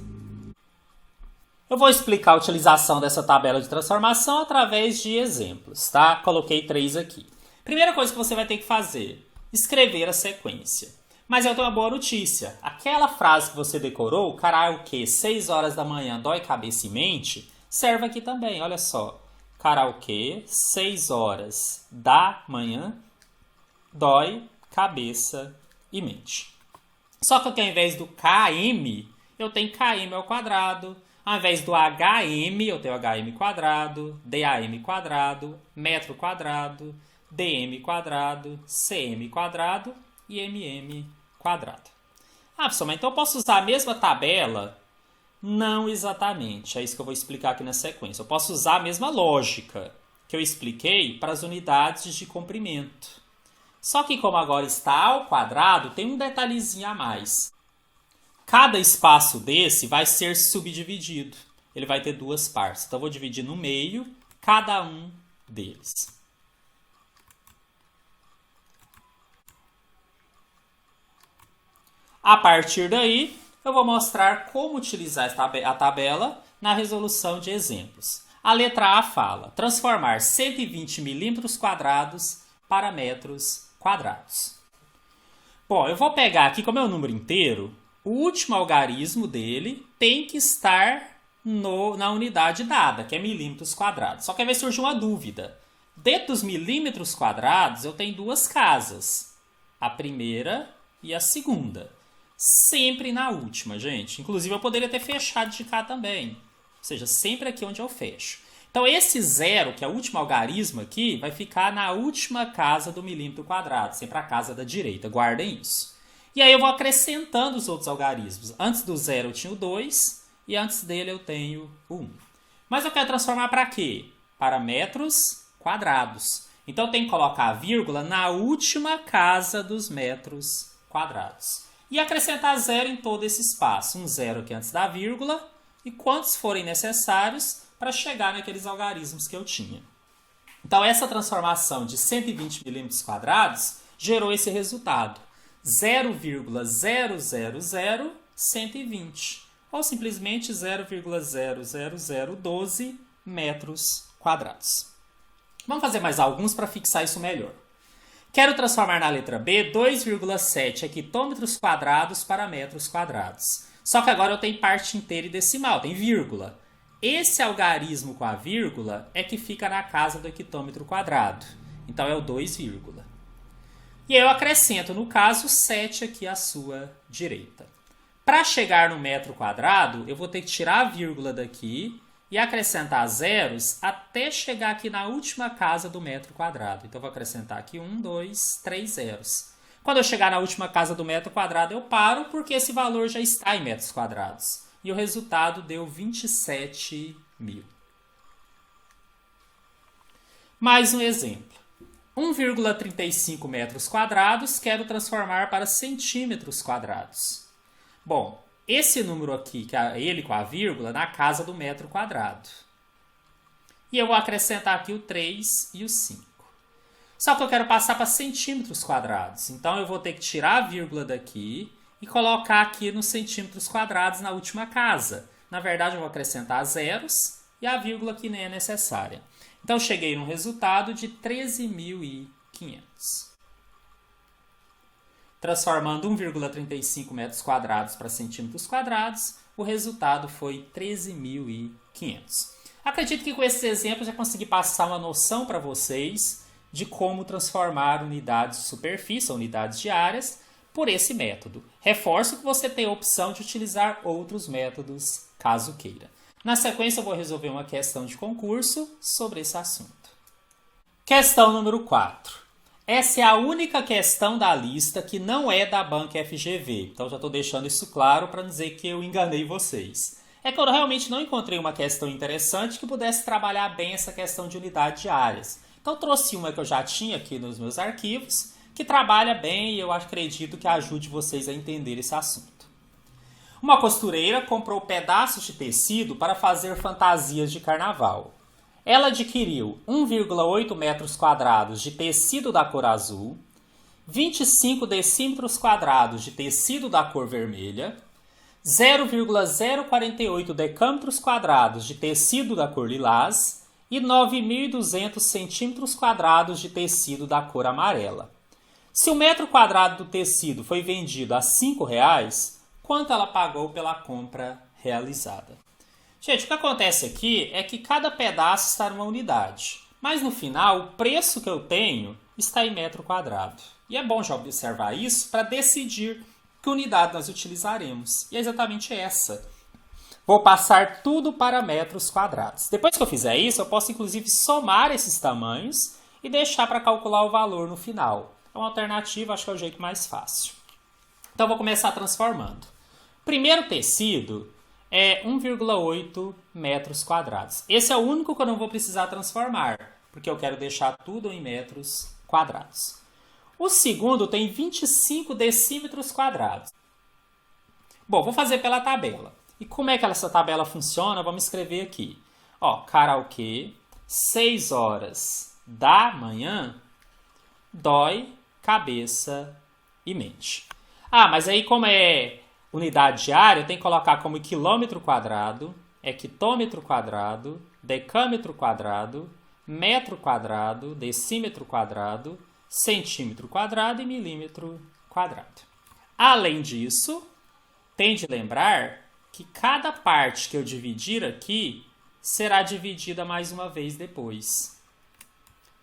Eu vou explicar a utilização dessa tabela de transformação através de exemplos, tá? Coloquei 3 aqui. Primeira coisa que você vai ter que fazer, escrever a sequência. Mas eu tenho uma boa notícia. Aquela frase que você decorou, karaokê, 6 horas da manhã, dói cabeça e mente, serve aqui também, olha só. Karaokê, 6 horas da manhã, dói cabeça e mente. Só que aqui ao invés do km, eu tenho km ao quadrado. Ao invés do hm, eu tenho hm quadrado, dam quadrado, metro quadrado, dm quadrado, cm quadrado e mm quadrado. Ah, professor, mas então eu posso usar a mesma tabela? Não exatamente, é isso que eu vou explicar aqui na sequência. Eu posso usar a mesma lógica que eu expliquei para as unidades de comprimento. Só que como agora está ao quadrado, tem um detalhezinho a mais. Cada espaço desse vai ser subdividido. Ele vai ter 2 partes. Então eu vou dividir no meio cada um deles. A partir daí, eu vou mostrar como utilizar a tabela na resolução de exemplos. A letra A fala, transformar 120 milímetros quadrados para metros quadrados. Bom, eu vou pegar aqui, como é um número inteiro, o último algarismo dele tem que estar na unidade dada, que é milímetros quadrados. Só que aí vai surgir uma dúvida. Dentro dos milímetros quadrados, eu tenho 2 casas. A primeira e a segunda. Sempre na última, gente. Inclusive, eu poderia ter fechado de cá também. Ou seja, sempre aqui onde eu fecho. Então, esse 0, que é o último algarismo aqui, vai ficar na última casa do milímetro quadrado. Sempre a casa da direita. Guardem isso. E aí, eu vou acrescentando os outros algarismos. Antes do 0, eu tinha o 2. E antes dele, eu tenho o 1. Mas eu quero transformar para quê? Para metros quadrados. Então, eu tenho que colocar a vírgula na última casa dos metros quadrados. E acrescentar 0 em todo esse espaço. Um 0 aqui antes da vírgula. E quantos forem necessários para chegar naqueles algarismos que eu tinha. Então, essa transformação de 120 milímetros quadrados gerou esse resultado. 0,000,120. Ou simplesmente 0,00012 metros quadrados. Vamos fazer mais alguns para fixar isso melhor. Quero transformar na letra B 2,7 hectômetros quadrados para metros quadrados. Só que agora eu tenho parte inteira e decimal, tem vírgula. Esse algarismo com a vírgula é que fica na casa do hectômetro quadrado. Então é o 2, vírgula. E aí eu acrescento, no caso, 7 aqui à sua direita. Para chegar no metro quadrado, eu vou ter que tirar a vírgula daqui e acrescentar zeros até chegar aqui na última casa do metro quadrado. Então, eu vou acrescentar aqui 1, 2, 3 zeros. Quando eu chegar na última casa do metro quadrado, eu paro, porque esse valor já está em metros quadrados. E o resultado deu 27.000. Mais um exemplo. 1,35 metros quadrados, quero transformar para centímetros quadrados. Bom, esse número aqui, que é ele com a vírgula, na casa do metro quadrado. E eu vou acrescentar aqui o 3 e o 5. Só que eu quero passar para centímetros quadrados. Então, eu vou ter que tirar a vírgula daqui e colocar aqui nos centímetros quadrados na última casa. Na verdade, eu vou acrescentar zeros e a vírgula que nem é necessária. Então, cheguei no resultado de 13.500. Transformando 1,35 metros quadrados para centímetros quadrados, o resultado foi 13.500. Acredito que com esses exemplos já consegui passar uma noção para vocês de como transformar unidades de superfície, unidades de áreas, por esse método. Reforço que você tem a opção de utilizar outros métodos, caso queira. Na sequência, eu vou resolver uma questão de concurso sobre esse assunto. Questão número 4. Essa é a única questão da lista que não é da banca FGV. Então, já estou deixando isso claro para dizer que eu enganei vocês. É que eu realmente não encontrei uma questão interessante que pudesse trabalhar bem essa questão de unidade de áreas. Então, trouxe uma que eu já tinha aqui nos meus arquivos, que trabalha bem e eu acredito que ajude vocês a entender esse assunto. Uma costureira comprou pedaços de tecido para fazer fantasias de carnaval. Ela adquiriu 1,8 metros quadrados de tecido da cor azul, 25 decímetros quadrados de tecido da cor vermelha, 0,048 decâmetros quadrados de tecido da cor lilás e 9.200 centímetros quadrados de tecido da cor amarela. Se o metro quadrado do tecido foi vendido a R$ 5,00, quanto ela pagou pela compra realizada? Gente, o que acontece aqui é que cada pedaço está numa unidade. Mas no final, o preço que eu tenho está em metro quadrado. E é bom já observar isso para decidir que unidade nós utilizaremos. E é exatamente essa. Vou passar tudo para metros quadrados. Depois que eu fizer isso, eu posso inclusive somar esses tamanhos e deixar para calcular o valor no final. É uma alternativa, acho que é o jeito mais fácil. Então, eu vou começar transformando. Primeiro tecido é 1,8 metros quadrados. Esse é o único que eu não vou precisar transformar, porque eu quero deixar tudo em metros quadrados. O segundo tem 25 decímetros quadrados. Bom, vou fazer pela tabela. E como é que essa tabela funciona? Vamos escrever aqui. Ó, karaokê, 6 horas da manhã, dói, cabeça e mente. Ah, mas aí como é unidade de área, eu tenho que colocar como quilômetro quadrado, hectômetro quadrado, decâmetro quadrado, metro quadrado, decímetro quadrado, centímetro quadrado e milímetro quadrado. Além disso, tem de lembrar que cada parte que eu dividir aqui será dividida mais uma vez depois.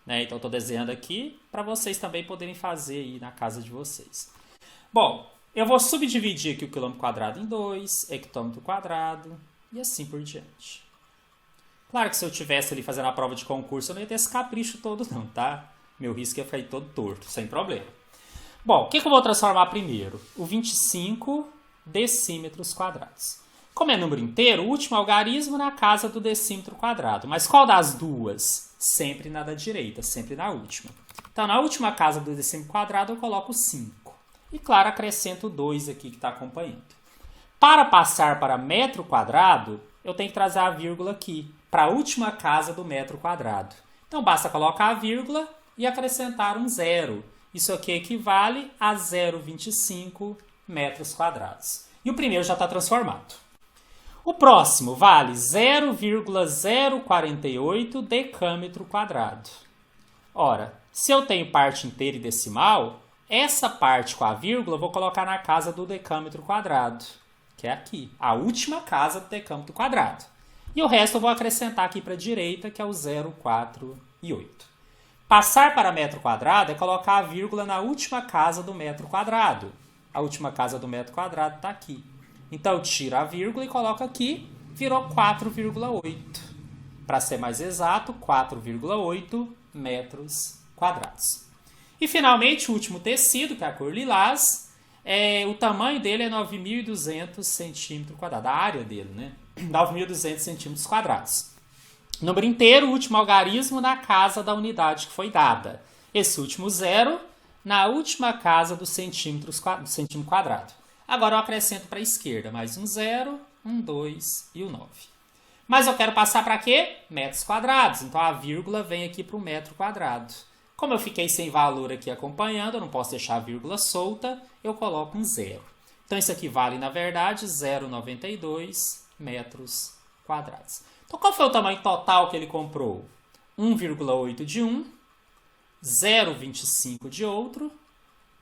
Então, estou desenhando aqui para vocês também poderem fazer aí na casa de vocês. Bom, eu vou subdividir aqui o quilômetro quadrado em 2, hectômetro quadrado e assim por diante. Claro que se eu estivesse ali fazendo a prova de concurso, eu não ia ter esse capricho todo não, tá? Meu risco ia ficar todo torto, sem problema. Bom, o que eu vou transformar primeiro? O 25 decímetros quadrados. Como é número inteiro, o último algarismo na casa do decímetro quadrado. Mas qual das duas? Sempre na da direita, sempre na última. Então, na última casa do decímetro quadrado, eu coloco 5. E, claro, acrescento 2 aqui que está acompanhando. Para passar para metro quadrado, eu tenho que trazer a vírgula aqui, para a última casa do metro quadrado. Então, basta colocar a vírgula e acrescentar um zero. Isso aqui equivale a 0,25 metros quadrados. E o primeiro já está transformado. O próximo vale 0,048 decâmetro quadrado. Ora, se eu tenho parte inteira e decimal, essa parte com a vírgula eu vou colocar na casa do decâmetro quadrado, que é aqui, a última casa do decâmetro quadrado. E o resto eu vou acrescentar aqui para a direita, que é o 0,408. Passar para metro quadrado é colocar a vírgula na última casa do metro quadrado. A última casa do metro quadrado está aqui. Então, eu tiro a vírgula e coloco aqui, virou 4,8. Para ser mais exato, 4,8 metros quadrados. E finalmente o último tecido, que é a cor lilás, o tamanho dele é 9.200 centímetros quadrados, a área dele, né? 9.200 centímetros quadrados. Número inteiro, o último algarismo na casa da unidade que foi dada. Esse último zero na última casa do centímetro quadrado. Agora eu acrescento para a esquerda mais um 0, um 2 e o 9. Mas eu quero passar para quê? Metros quadrados. Então a vírgula vem aqui para o metro quadrado. Como eu fiquei sem valor aqui acompanhando, eu não posso deixar a vírgula solta, eu coloco um 0. Então isso aqui vale, na verdade, 0,92 metros quadrados. Então qual foi o tamanho total que ele comprou? 1,8 de um, 0,25 de outro,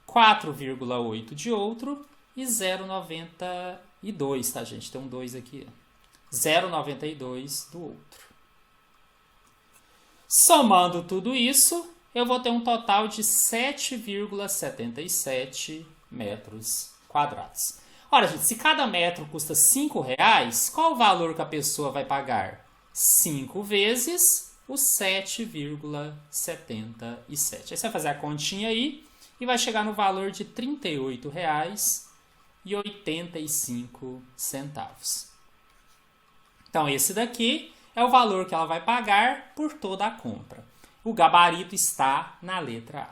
4,8 de outro e 0,92, tá, gente? Tem um 2 aqui. 0,92 do outro. Somando tudo isso, eu vou ter um total de 7,77 metros quadrados. Ora, gente, se cada metro custa R$5, qual o valor que a pessoa vai pagar? 5 vezes os 7,77. Aí você vai fazer a continha aí e vai chegar no valor de R$ 38,85. Então, esse daqui é o valor que ela vai pagar por toda a compra. O gabarito está na letra A.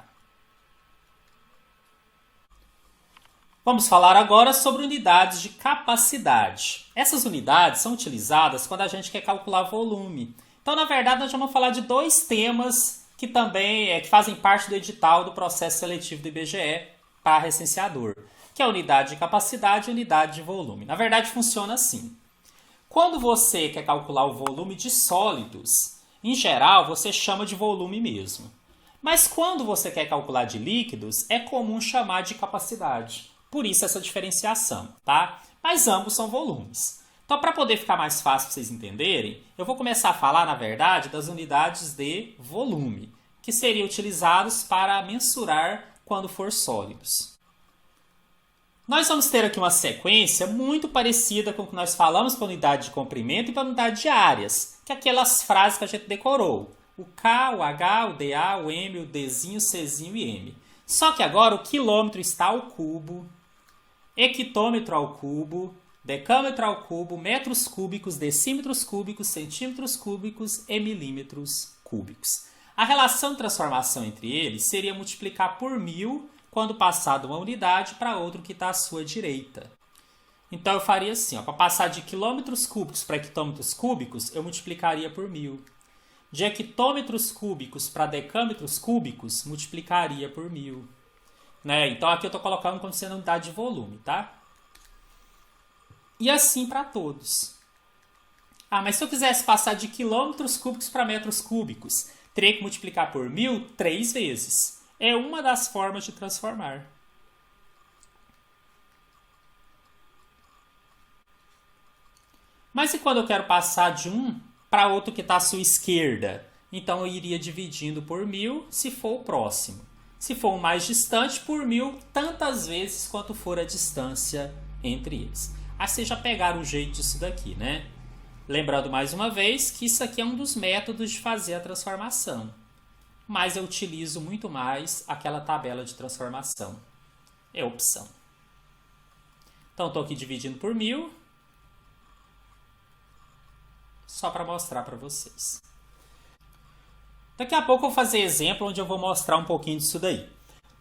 Vamos falar agora sobre unidades de capacidade. Essas unidades são utilizadas quando a gente quer calcular volume. Então, na verdade, nós vamos falar de dois temas que também que fazem parte do edital do processo seletivo do IBGE para recenseador, que é a unidade de capacidade e a unidade de volume. Na verdade, funciona assim. Quando você quer calcular o volume de sólidos, em geral, você chama de volume mesmo. Mas quando você quer calcular de líquidos, é comum chamar de capacidade. Por isso essa diferenciação, tá? Mas ambos são volumes. Então, para poder ficar mais fácil para vocês entenderem, eu vou começar a falar, na verdade, das unidades de volume, que seriam utilizados para mensurar quando for sólidos. Nós vamos ter aqui uma sequência muito parecida com o que nós falamos para a unidade de comprimento e para a unidade de áreas, que é aquelas frases que a gente decorou. O K, o H, o DA, o M, o Dzinho, o Czinho e M. Só que agora o quilômetro está ao cubo, hectômetro ao cubo, decâmetro ao cubo, metros cúbicos, decímetros cúbicos, centímetros cúbicos e milímetros cúbicos. A relação de transformação entre eles seria multiplicar por 1000 quando passar de uma unidade para outra que está à sua direita. Então eu faria assim, para passar de quilômetros cúbicos para hectômetros cúbicos, eu multiplicaria por 1000. De hectômetros cúbicos para decâmetros cúbicos, multiplicaria por 1000. Né? Então aqui eu estou colocando como sendo unidade de volume, tá? E assim para todos. Mas se eu quisesse passar de quilômetros cúbicos para metros cúbicos, teria que multiplicar por 1000 3 vezes. É uma das formas de transformar. Mas e quando eu quero passar de um para outro que está à sua esquerda? Então eu iria dividindo por 1000 se for o próximo. Se for o mais distante, por 1000 tantas vezes quanto for a distância entre eles. Aí vocês já pegaram o jeito disso daqui, né? Lembrando mais uma vez que isso aqui é um dos métodos de fazer a transformação. Mas eu utilizo muito mais aquela tabela de transformação. É opção. Então, estou aqui dividindo por 1000. Só para mostrar para vocês. Daqui a pouco eu vou fazer exemplo onde eu vou mostrar um pouquinho disso daí.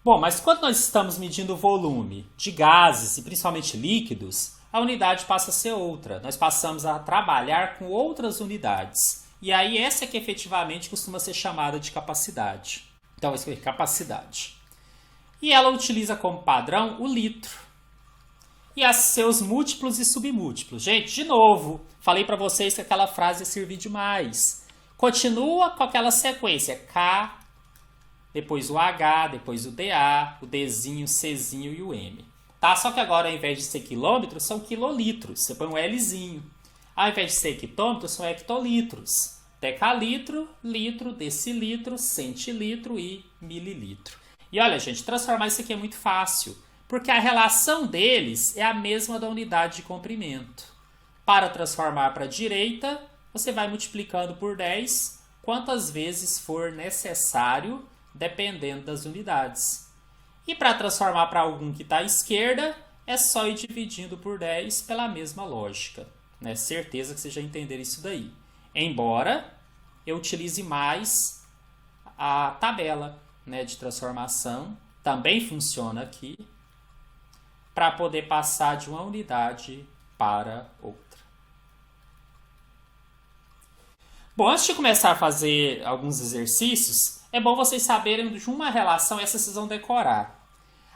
Bom, mas quando nós estamos medindo o volume de gases e principalmente líquidos, a unidade passa a ser outra. Nós passamos a trabalhar com outras unidades. E aí essa é que efetivamente costuma ser chamada de capacidade. Então, isso aqui é capacidade. E ela utiliza como padrão o litro. E os seus múltiplos e submúltiplos. Gente, de novo, falei para vocês que aquela frase ia servir demais. Continua com aquela sequência. K, depois o H, depois o DA, o Dzinho, o Czinho e o M. Tá? Só que agora, ao invés de ser quilômetros, são quilolitros. Você põe um Lzinho. Ao invés de ser hectômetros, são hectolitros. Decalitro, litro, decilitro, centilitro e mililitro. E olha, gente, transformar isso aqui é muito fácil, porque a relação deles é a mesma da unidade de comprimento. Para transformar para a direita, você vai multiplicando por 10 quantas vezes for necessário dependendo das unidades. E para transformar para algum que está à esquerda, é só ir dividindo por 10 pela mesma lógica. Né? Certeza que vocês já entenderam isso daí. Embora eu utilize mais a tabela, né, de transformação, também funciona aqui, para poder passar de uma unidade para outra. Bom, antes de começar a fazer alguns exercícios, é bom vocês saberem de uma relação, essa vocês vão decorar.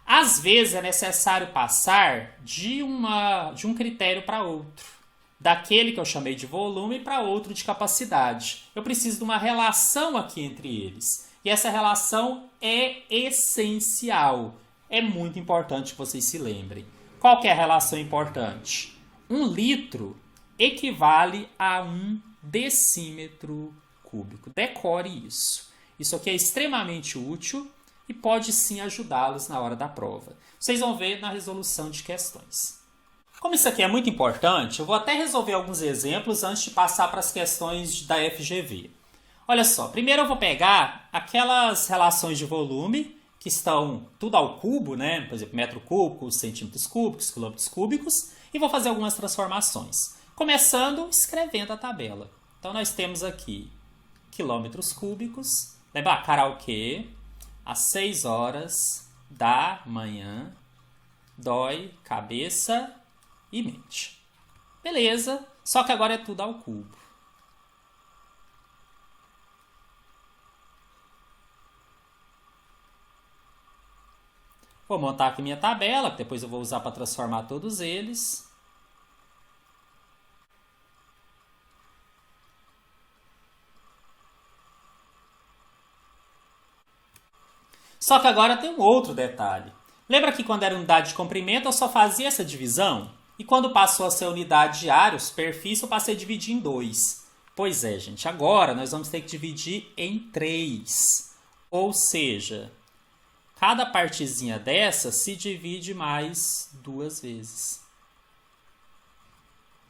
Às vezes é necessário passar de um critério para outro. Daquele que eu chamei de volume para outro de capacidade. Eu preciso de uma relação aqui entre eles. E essa relação é essencial. É muito importante que vocês se lembrem. Qual que é a relação importante? 1 litro equivale a 1 decímetro cúbico. Decore isso. Isso aqui é extremamente útil e pode sim ajudá-los na hora da prova. Vocês vão ver na resolução de questões. Como isso aqui é muito importante, eu vou até resolver alguns exemplos antes de passar para as questões da FGV. Olha só, primeiro eu vou pegar aquelas relações de volume que estão tudo ao cubo, né? Por exemplo, metro cúbico, centímetros cúbicos, quilômetros cúbicos, e vou fazer algumas transformações. Começando escrevendo a tabela. Então nós temos aqui quilômetros cúbicos, lembra karaokê, às 6 horas da manhã, dói cabeça e mente. Beleza, só que agora é tudo ao cubo. Vou montar aqui minha tabela, que depois eu vou usar para transformar todos eles. Só que agora tem um outro detalhe. Lembra que quando era unidade de comprimento eu só fazia essa divisão? E quando passou a ser unidade de área, a superfície, eu passei a dividir em 2. Pois é, gente, agora nós vamos ter que dividir em 3. Ou seja, cada partezinha dessa se divide mais 2 vezes.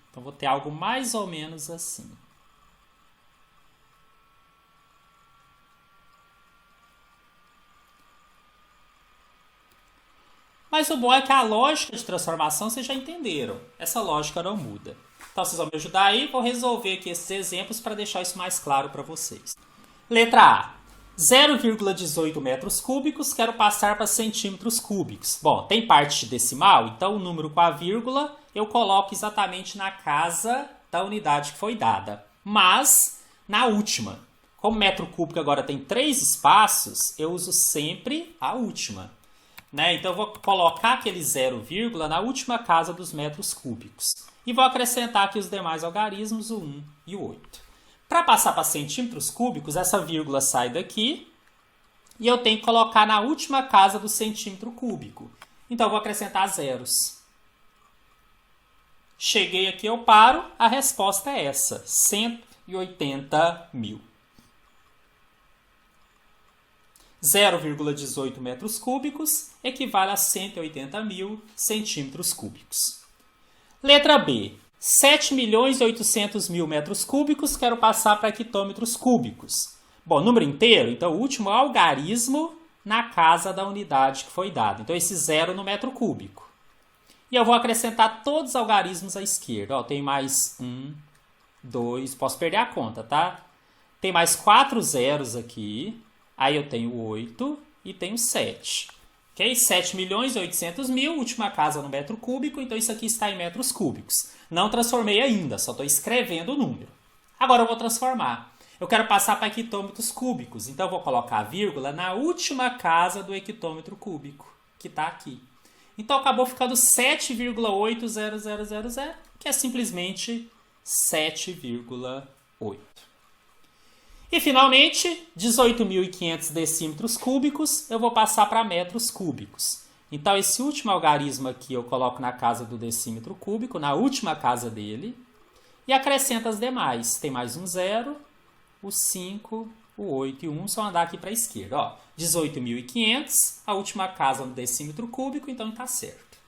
Então vou ter algo mais ou menos assim. Mas o bom é que a lógica de transformação vocês já entenderam. Essa lógica não muda. Então vocês vão me ajudar aí. Vou resolver aqui esses exemplos para deixar isso mais claro para vocês. Letra A. 0,18 metros cúbicos, quero passar para centímetros cúbicos. Bom, tem parte decimal, então o número com a vírgula eu coloco exatamente na casa da unidade que foi dada. Mas, na última, como metro cúbico agora tem 3 espaços, eu uso sempre a última. Né? Então eu vou colocar aquele 0, na última casa dos metros cúbicos. E vou acrescentar aqui os demais algarismos, o 1 e o 8. Para passar para centímetros cúbicos, essa vírgula sai daqui e eu tenho que colocar na última casa do centímetro cúbico. Então eu vou acrescentar zeros. Cheguei aqui, eu paro, a resposta é essa, 180 mil. 0,18 metros cúbicos equivale a 180 mil centímetros cúbicos. Letra B. 7.800.000 metros cúbicos, quero passar para hectômetros cúbicos. Bom, número inteiro, então o último algarismo na casa da unidade que foi dada. Então esse 0 no metro cúbico. E eu vou acrescentar todos os algarismos à esquerda. Ó, tem mais 1, 2, posso perder a conta, tá? Tem mais 4 zeros aqui. Aí eu tenho 8 e tenho 7. Ok? 7.800.000, última casa no metro cúbico, então isso aqui está em metros cúbicos. Não transformei ainda, só estou escrevendo o número. Agora eu vou transformar. Eu quero passar para hectômetros cúbicos, então eu vou colocar a vírgula na última casa do hectômetro cúbico, que está aqui. Então acabou ficando 7,80000, que é simplesmente 7,8. E finalmente, 18.500 decímetros cúbicos, eu vou passar para metros cúbicos. Então esse último algarismo aqui eu coloco na casa do decímetro cúbico, na última casa dele, e acrescento as demais. Tem mais um 0, o 5, o 8 e o 1, só andar aqui para a esquerda. Ó, 18.500, a última casa no decímetro cúbico, então está certo.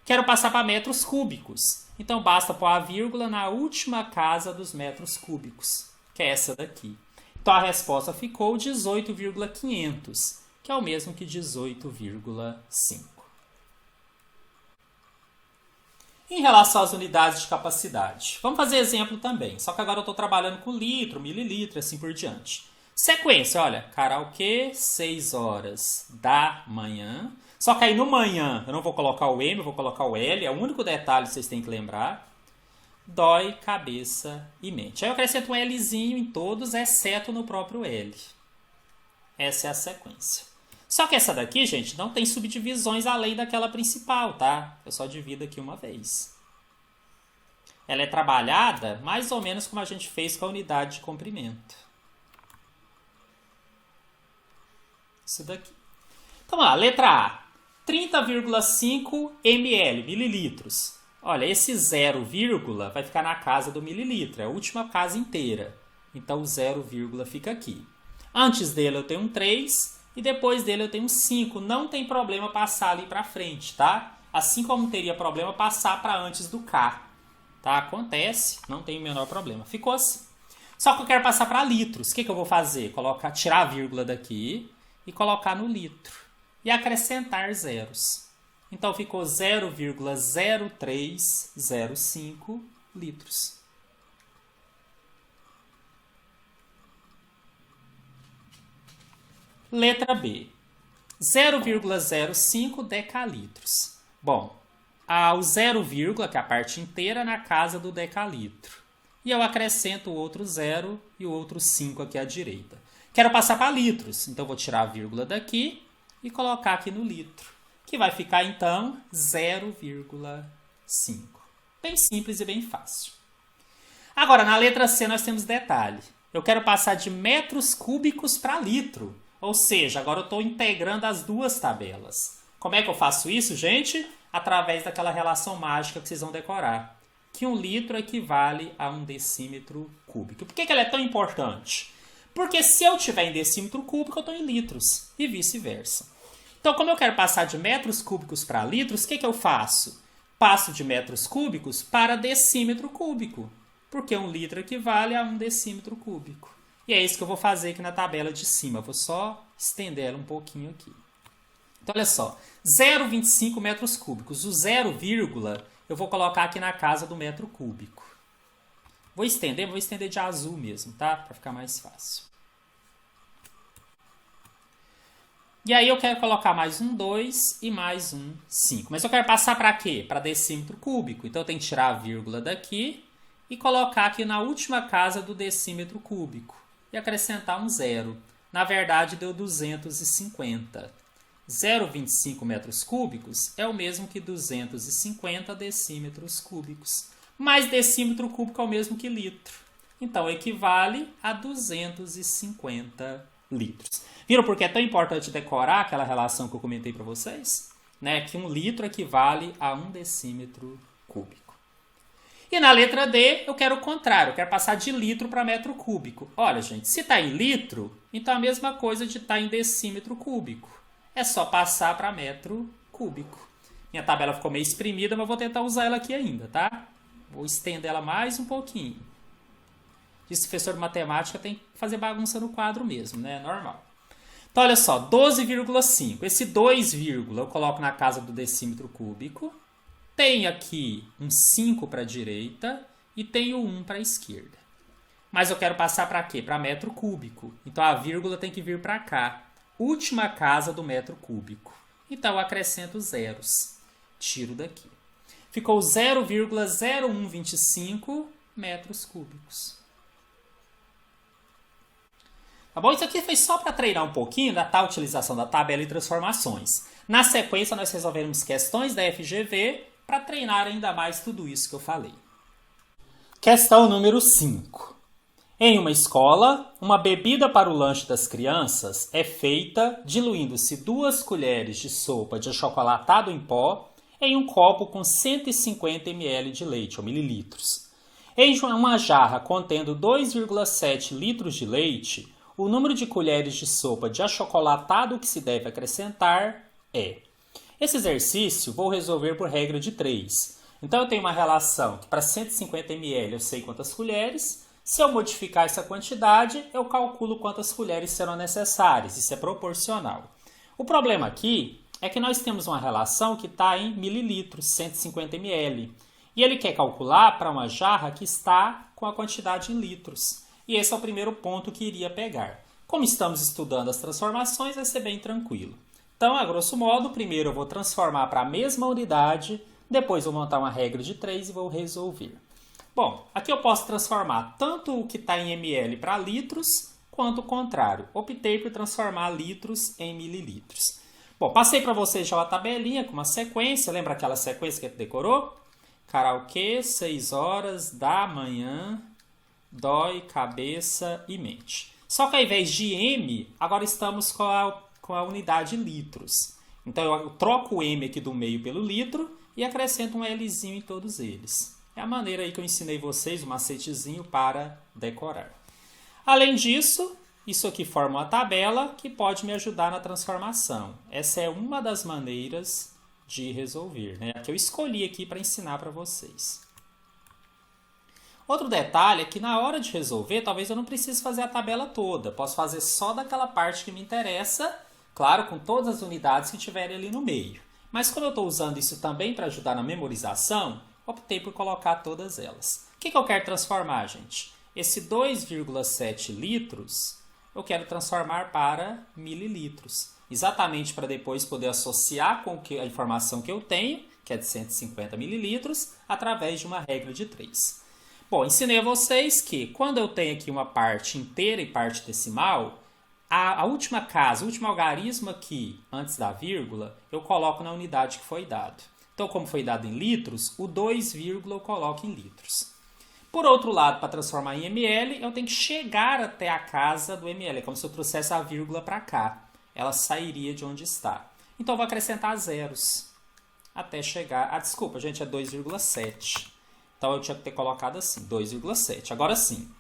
Quero passar para metros cúbicos, então basta pôr a vírgula na última casa dos metros cúbicos, que é essa daqui. Então a resposta ficou 18,500, que é o mesmo que 18,5. Em relação às unidades de capacidade, vamos fazer exemplo também, só que agora eu estou trabalhando com litro, mililitro e assim por diante. Sequência, olha, karaokê, 6 horas da manhã. Só que aí no manhã eu não vou colocar o M, eu vou colocar o L, é o único detalhe que vocês têm que lembrar. Dói, cabeça e mente. Aí eu acrescento um Lzinho em todos, exceto no próprio L. Essa é a sequência. Só que essa daqui, gente, não tem subdivisões além daquela principal, tá? Eu só divido aqui uma vez. Ela é trabalhada mais ou menos como a gente fez com a unidade de comprimento. Isso daqui. Então, lá, letra A. 30,5 ml, mililitros. Olha, esse 0, vai ficar na casa do mililitro. É a última casa inteira. Então, o 0, fica aqui. Antes dele eu tenho um 3 e depois dele eu tenho um 5. Não tem problema passar ali para frente, tá? Assim como teria problema passar para antes do K. Tá? Acontece, não tem o menor problema. Ficou assim. Só que eu quero passar para litros. O que eu vou fazer? Tirar a vírgula daqui e colocar no litro. E acrescentar zeros. Então ficou 0,0305 litros. Letra B. 0,05 decalitros. Bom, o 0, que é a parte inteira, na casa do decalitro. E eu acrescento o outro 0 e o outro 5 aqui à direita. Quero passar para litros, então vou tirar a vírgula daqui e colocar aqui no litro, que vai ficar então 0,5. Bem simples e bem fácil. Agora, na letra C nós temos detalhe. Eu quero passar de metros cúbicos para litro. Ou seja, agora eu estou integrando as duas tabelas. Como é que eu faço isso, gente? Através daquela relação mágica que vocês vão decorar. Que 1 litro equivale a 1 decímetro cúbico. Por que ela é tão importante? Porque se eu tiver em decímetro cúbico, eu estou em litros. E vice-versa. Então, como eu quero passar de metros cúbicos para litros, o que eu faço? Passo de metros cúbicos para decímetro cúbico. Porque 1 litro equivale a 1 decímetro cúbico. E é isso que eu vou fazer aqui na tabela de cima. Vou só estender ela um pouquinho aqui. Então, olha só. 0,25 metros cúbicos. O 0, eu vou colocar aqui na casa do metro cúbico. Vou estender de azul mesmo, tá? Para ficar mais fácil. E aí eu quero colocar mais um 2 e mais um 5. Mas eu quero passar para quê? Para decímetro cúbico. Então eu tenho que tirar a vírgula daqui e colocar aqui na última casa do decímetro cúbico. E acrescentar um 0. Na verdade deu 250. 0,25 metros cúbicos é o mesmo que 250 decímetros cúbicos. Mais decímetro cúbico é o mesmo que litro. Então, equivale a 250 litros. Viram por que é tão importante decorar aquela relação que eu comentei para vocês? Né? Que 1 litro equivale a 1 decímetro cúbico. E na letra D, eu quero o contrário. Eu quero passar de litro para metro cúbico. Olha, gente, se está em litro, então é a mesma coisa de estar em decímetro cúbico. É só passar para metro cúbico. Minha tabela ficou meio espremida, mas vou tentar usar ela aqui ainda, tá? Vou estender ela mais um pouquinho. Diz que o professor de matemática tem que fazer bagunça no quadro mesmo, né? Normal. Então, olha só, 12,5. Esse 2, eu coloco na casa do decímetro cúbico. Tenho aqui um 5 para a direita e tenho 1 para a esquerda. Mas eu quero passar para quê? Para metro cúbico. Então, a vírgula tem que vir para cá. Última casa do metro cúbico. Então, eu acrescento zeros. Tiro daqui. Ficou 0,0125 metros cúbicos. Tá bom? Isso aqui foi só para treinar um pouquinho da tal utilização da tabela e transformações. Na sequência, nós resolvemos questões da FGV para treinar ainda mais tudo isso que eu falei. Questão número 5. Em uma escola, uma bebida para o lanche das crianças é feita diluindo-se 2 colheres de sopa de achocolatado em pó em um copo com 150 ml de leite, ou mililitros. Em uma jarra contendo 2,7 litros de leite, o número de colheres de sopa de achocolatado que se deve acrescentar é... Esse exercício vou resolver por regra de 3. Então eu tenho uma relação que para 150 ml eu sei quantas colheres, Se eu modificar essa quantidade, eu calculo quantas colheres serão necessárias. Isso é proporcional. O problema aqui é que nós temos uma relação que está em mililitros, 150 ml. E ele quer calcular para uma jarra que está com a quantidade em litros. E esse é o primeiro ponto que iria pegar. Como estamos estudando as transformações, vai ser bem tranquilo. Então, a grosso modo, primeiro eu vou transformar para a mesma unidade, depois vou montar uma regra de 3 e vou resolver. Bom, aqui eu posso transformar tanto o que está em ml para litros, quanto o contrário. Optei por transformar litros em mililitros. Bom, passei para vocês já uma tabelinha com uma sequência. Lembra aquela sequência que a gente decorou? Karaokê, 6 horas da manhã, dói, cabeça e mente. Só que ao invés de M, agora estamos com a unidade litros. Então eu troco o M aqui do meio pelo litro e acrescento um Lzinho em todos eles. É a maneira aí que eu ensinei vocês, um macetezinho para decorar. Além disso, isso aqui forma uma tabela que pode me ajudar na transformação. Essa é uma das maneiras de resolver, né? Que eu escolhi aqui para ensinar para vocês. Outro detalhe é que na hora de resolver, talvez eu não precise fazer a tabela toda. Posso fazer só daquela parte que me interessa, claro, com todas as unidades que tiverem ali no meio. Mas como eu estou usando isso também para ajudar na memorização, optei por colocar todas elas. O que eu quero transformar, gente? Esse 2,7 litros eu quero transformar para mililitros. Exatamente para depois poder associar com a informação que eu tenho, que é de 150 mililitros, através de uma regra de 3. Bom, ensinei a vocês que quando eu tenho aqui uma parte inteira e parte decimal, a última casa, o último algarismo aqui, antes da vírgula, eu coloco na unidade que foi dado. Então, como foi dado em litros, o 2, eu coloco em litros. Por outro lado, para transformar em ml, eu tenho que chegar até a casa do ml. É como se eu trouxesse a vírgula para cá. Ela sairia de onde está. Então, eu vou acrescentar zeros até chegar... desculpa, gente, é 2,7. Então, eu tinha que ter colocado assim, 2,7. Agora sim,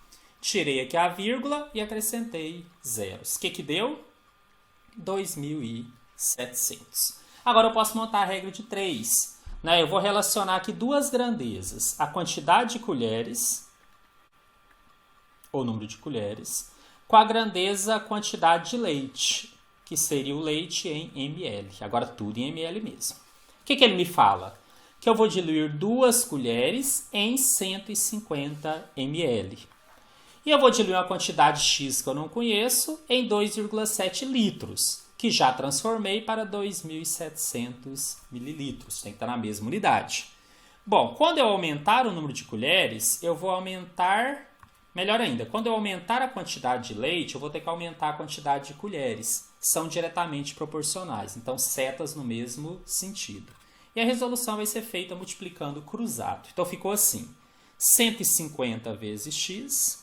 tirei aqui a vírgula e acrescentei zeros. O que deu? 2.700. Agora eu posso montar a regra de 3. Eu vou relacionar aqui duas grandezas. A quantidade de colheres, ou número de colheres, com a grandeza quantidade de leite, que seria o leite em ml. Agora tudo em ml mesmo. O que ele me fala? Que eu vou diluir 2 colheres em 150 ml. E eu vou diluir uma quantidade X que eu não conheço em 2,7 litros, que já transformei para 2.700 mililitros. Tem que estar na mesma unidade. Bom, quando eu aumentar o número de colheres, eu vou aumentar... Melhor ainda, quando eu aumentar a quantidade de leite, eu vou ter que aumentar a quantidade de colheres. São diretamente proporcionais, então setas no mesmo sentido. E a resolução vai ser feita multiplicando cruzado. Então ficou assim, 150 vezes x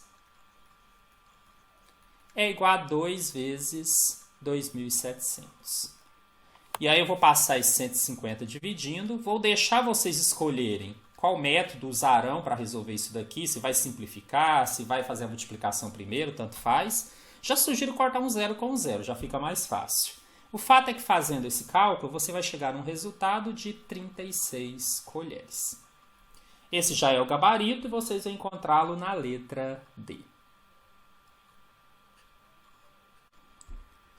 é igual a 2 vezes 2.700. E aí eu vou passar esse 150 dividindo, vou deixar vocês escolherem qual método usarão para resolver isso daqui, se vai simplificar, se vai fazer a multiplicação primeiro, tanto faz. Já sugiro cortar um zero com um zero, já fica mais fácil. O fato é que fazendo esse cálculo, você vai chegar a um resultado de 36 colheres. Esse já é o gabarito e vocês vão encontrá-lo na letra D.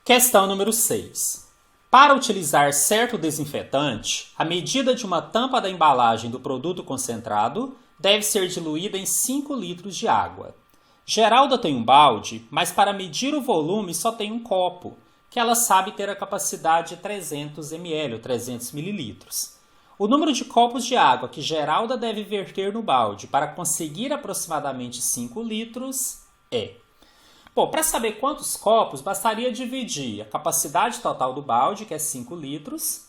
Questão número 6. Para utilizar certo desinfetante, a medida de uma tampa da embalagem do produto concentrado deve ser diluída em 5 litros de água. Geralda tem um balde, mas para medir o volume só tem um copo, que ela sabe ter a capacidade de 300 ml, ou 300 mililitros. O número de copos de água que Geralda deve verter no balde para conseguir aproximadamente 5 litros é... Bom, para saber quantos copos, bastaria dividir a capacidade total do balde, que é 5 litros,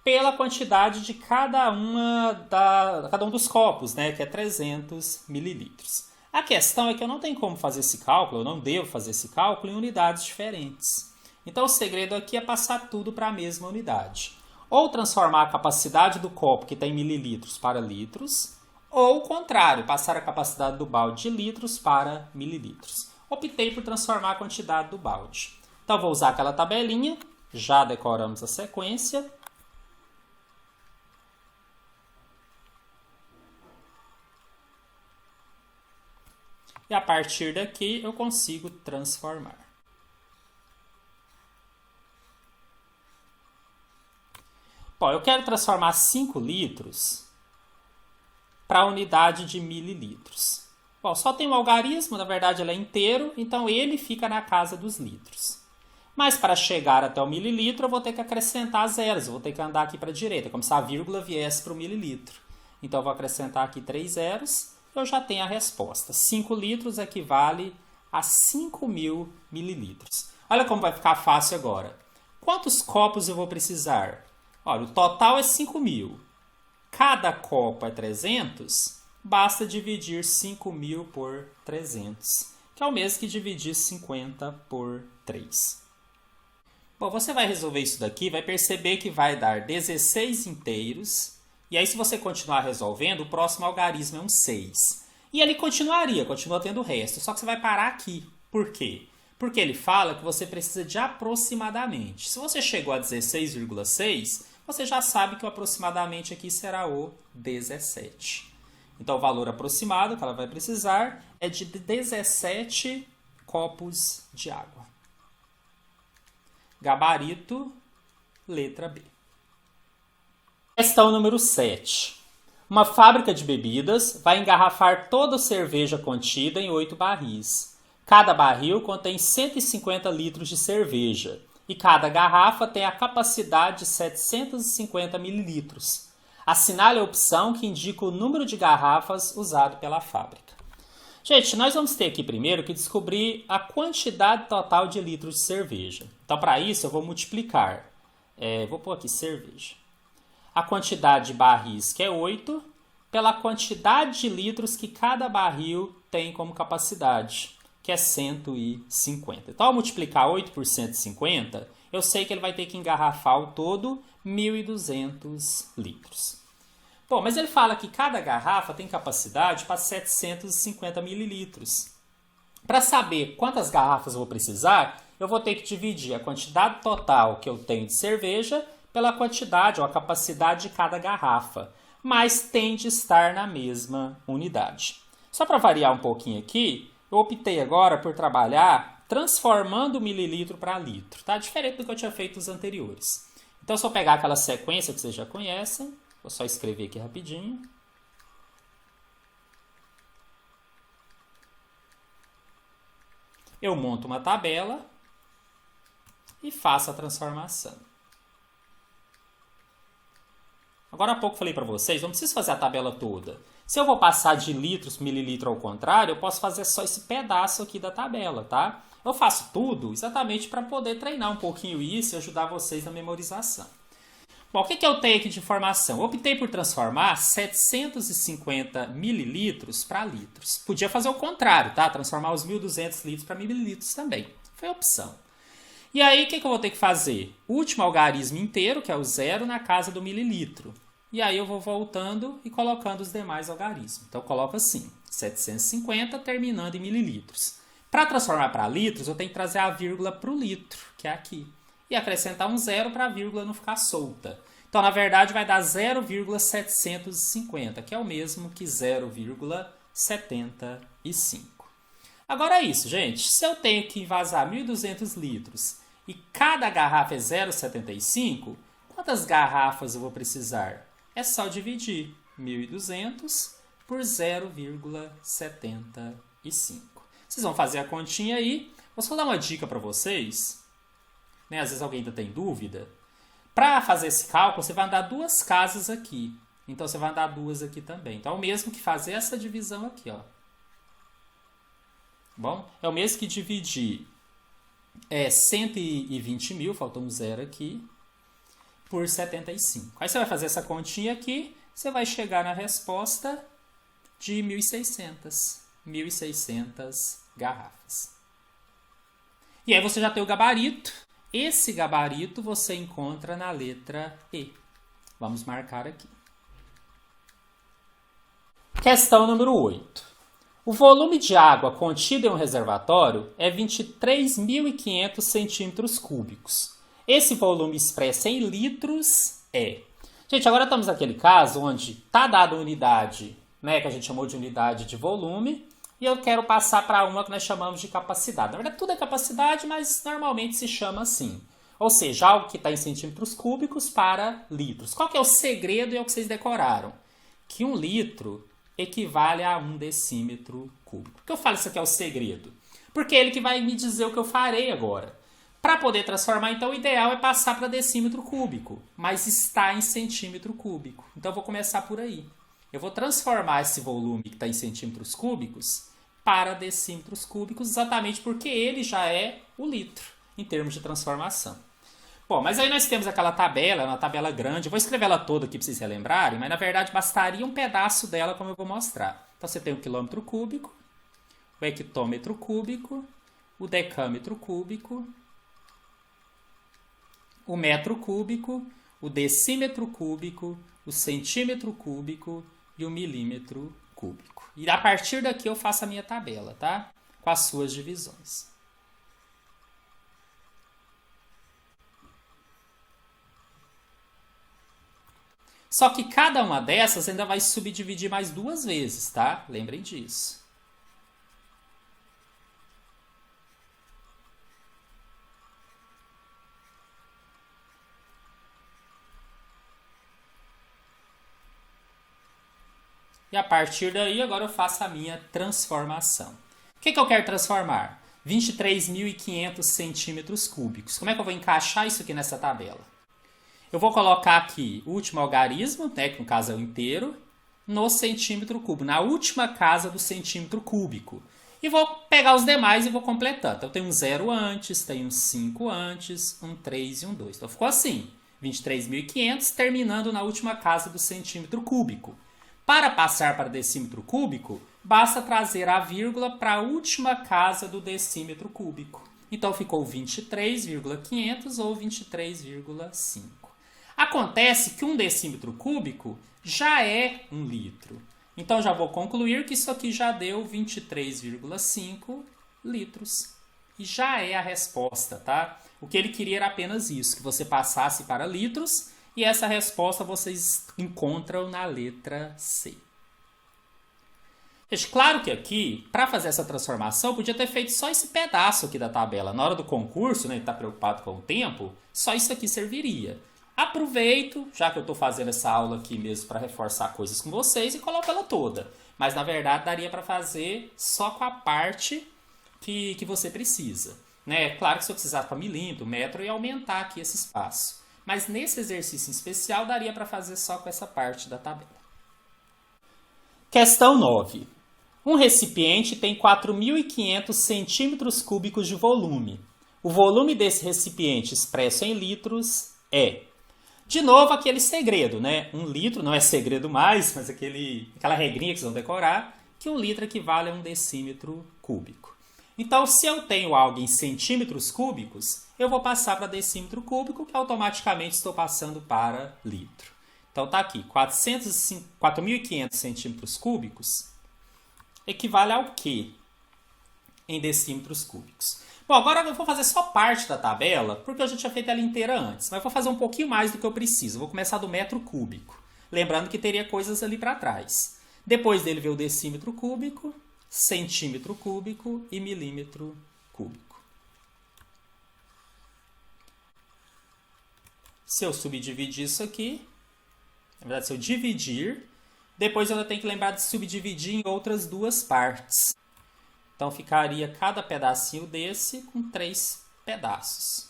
pela quantidade de cada um dos copos, né, que é 300 mililitros. A questão é que eu não tenho como fazer esse cálculo, eu não devo fazer esse cálculo em unidades diferentes. Então o segredo aqui é passar tudo para a mesma unidade. Ou transformar a capacidade do copo, que está em mililitros, para litros, ou o contrário, passar a capacidade do balde de litros para mililitros. Optei por transformar a quantidade do balde. Então vou usar aquela tabelinha, já decoramos a sequência. E a partir daqui eu consigo transformar. Bom, eu quero transformar 5 litros para a unidade de mililitros. Bom, só tem um algarismo, na verdade ele é inteiro, então ele fica na casa dos litros. Mas para chegar até o mililitro eu vou ter que acrescentar zeros, eu vou ter que andar aqui para a direita, como se a vírgula viesse para o mililitro. Então eu vou acrescentar aqui 3 zeros, eu já tenho a resposta. 5 litros equivale a 5.000 mililitros. Olha como vai ficar fácil agora. Quantos copos eu vou precisar? Olha, o total é 5.000. Cada copo é 300, basta dividir 5.000 por 300, que é o mesmo que dividir 50 por 3. Bom, você vai resolver isso daqui, vai perceber que vai dar 16 inteiros, e aí se você continuar resolvendo, o próximo algarismo é um 6. E ele continua tendo o resto, só que você vai parar aqui. Por quê? Porque ele fala que você precisa de aproximadamente. Se você chegou a 16,6, você já sabe que o aproximadamente aqui será o 17. Então, o valor aproximado que ela vai precisar é de 17 copos de água. Gabarito, letra B. Questão número 7. Uma fábrica de bebidas vai engarrafar toda a cerveja contida em 8 barris. Cada barril contém 150 litros de cerveja. E cada garrafa tem a capacidade de 750 mililitros. Assinale a opção que indica o número de garrafas usado pela fábrica. Gente, nós vamos ter aqui primeiro que descobrir a quantidade total de litros de cerveja. Então, para isso, eu vou multiplicar. Vou pôr aqui cerveja. A quantidade de barris, que é 8, pela quantidade de litros que cada barril tem como capacidade, que é 150. Então, ao multiplicar 8 por 150, eu sei que ele vai ter que engarrafar ao todo 1.200 litros. Bom, mas ele fala que cada garrafa tem capacidade para 750 mililitros. Para saber quantas garrafas eu vou precisar, eu vou ter que dividir a quantidade total que eu tenho de cerveja pela quantidade ou a capacidade de cada garrafa, mas tem de estar na mesma unidade. Só para variar um pouquinho aqui, eu optei agora por trabalhar transformando o mililitro para litro, tá? Diferente do que eu tinha feito nos anteriores. Então, se eu pegar aquela sequência que vocês já conhecem, vou só escrever aqui rapidinho. Eu monto uma tabela e faço a transformação. Agora há pouco eu falei para vocês, não preciso fazer a tabela toda. Se eu vou passar de litros para mililitro ao contrário, eu posso fazer só esse pedaço aqui da tabela, tá? Eu faço tudo exatamente para poder treinar um pouquinho isso e ajudar vocês na memorização. Bom, o que eu tenho aqui de informação? Eu optei por transformar 750 mililitros para litros. Podia fazer o contrário, tá? Transformar os 1.200 litros para mililitros também. Foi a opção. E aí, o que eu vou ter que fazer? O último algarismo inteiro, que é o 0, na casa do mililitro. E aí eu vou voltando e colocando os demais algarismos. Então eu coloco assim, 750 terminando em mililitros. Para transformar para litros, eu tenho que trazer a vírgula para o litro, que é aqui. E acrescentar um 0 para a vírgula não ficar solta. Então, na verdade, vai dar 0,750, que é o mesmo que 0,75. Agora é isso, gente. Se eu tenho que vazar 1.200 litros e cada garrafa é 0,75, quantas garrafas eu vou precisar? É só dividir 1.200 por 0,75. Vocês vão fazer a continha aí. Vou só dar uma dica para vocês. Né? Às vezes alguém ainda tem dúvida. Para fazer esse cálculo, você vai andar 2 casas aqui. Então, você vai andar 2 aqui também. Então, é o mesmo que fazer essa divisão aqui, ó. Bom, é o mesmo que dividir 120 mil, faltou um 0 aqui, por 75. Aí você vai fazer essa continha aqui, você vai chegar na resposta de 1.600. 1.600 garrafas. E aí você já tem o gabarito. Esse gabarito você encontra na letra E. Vamos marcar aqui. Questão número 8. O volume de água contido em um reservatório é 23.500 centímetros cúbicos. Esse volume expresso em litros é... Gente, agora estamos naquele caso onde está dada a unidade, né, que a gente chamou de unidade de volume, e eu quero passar para uma que nós chamamos de capacidade. Na verdade, tudo é capacidade, mas normalmente se chama assim. Ou seja, algo que está em centímetros cúbicos para litros. Qual que é o segredo e é o que vocês decoraram? Que 1 litro equivale a 1 decímetro cúbico. Por que eu falo isso aqui é o segredo? Porque é ele que vai me dizer o que eu farei agora. Para poder transformar, então, o ideal é passar para decímetro cúbico, mas está em centímetro cúbico. Então, eu vou começar por aí. Eu vou transformar esse volume que está em centímetros cúbicos para decímetros cúbicos, exatamente porque ele já é o litro, em termos de transformação. Bom, mas aí nós temos aquela tabela, uma tabela grande. Eu vou escrever ela toda aqui para vocês relembrarem, mas na verdade bastaria um pedaço dela, como eu vou mostrar. Então você tem o quilômetro cúbico, o hectômetro cúbico, o decâmetro cúbico, o metro cúbico, o decímetro cúbico, o centímetro cúbico e o milímetro cúbico. E a partir daqui eu faço a minha tabela, tá? Com as suas divisões. Só que cada uma dessas ainda vai subdividir mais 2 vezes, tá? Lembrem disso. E a partir daí, agora eu faço a minha transformação. O que eu quero transformar? 23.500 centímetros cúbicos. Como é que eu vou encaixar isso aqui nessa tabela? Eu vou colocar aqui o último algarismo, né, que no caso é o inteiro, no centímetro cúbico, na última casa do centímetro cúbico. E vou pegar os demais e vou completando. Então, eu tenho um 0 antes, tenho um 5 antes, um 3 e um 2. Então, ficou assim, 23.500, terminando na última casa do centímetro cúbico. Para passar para decímetro cúbico, basta trazer a vírgula para a última casa do decímetro cúbico. Então, ficou 23,500 ou 23,5. Acontece que 1 decímetro cúbico já é 1 litro. Então, já vou concluir que isso aqui já deu 23,5 litros. E já é a resposta, tá? O que ele queria era apenas isso, que você passasse para litros. E essa resposta vocês encontram na letra C. Gente, claro que aqui, para fazer essa transformação, eu podia ter feito só esse pedaço aqui da tabela. Na hora do concurso, né, ele está preocupado com o tempo, só isso aqui serviria. Aproveito, já que eu estou fazendo essa aula aqui mesmo para reforçar coisas com vocês, e coloco ela toda. Mas, na verdade, daria para fazer só com a parte que você precisa. Né? Claro que se eu precisasse para milímetro, metro, eu ia aumentar aqui esse espaço. Mas nesse exercício em especial, daria para fazer só com essa parte da tabela. Questão 9. Um recipiente tem 4.500 centímetros cúbicos de volume. O volume desse recipiente expresso em litros é... De novo, aquele segredo, né? 1 litro, não é segredo mais, mas aquela regrinha que vocês vão decorar, que 1 litro equivale a 1 decímetro cúbico. Então, se eu tenho algo em centímetros cúbicos, eu vou passar para decímetro cúbico, que automaticamente estou passando para litro. Então, está aqui, 4.500 centímetros cúbicos equivale ao quê em decímetros cúbicos? Bom, agora eu vou fazer só parte da tabela, porque eu já tinha feito ela inteira antes. Mas vou fazer um pouquinho mais do que eu preciso. Vou começar do metro cúbico. Lembrando que teria coisas ali para trás. Depois dele veio o decímetro cúbico, centímetro cúbico e milímetro cúbico. Se eu subdividir isso aqui, na verdade, se eu dividir, depois eu ainda tenho que lembrar de subdividir em outras 2 partes. Então, ficaria cada pedacinho desse com 3 pedaços.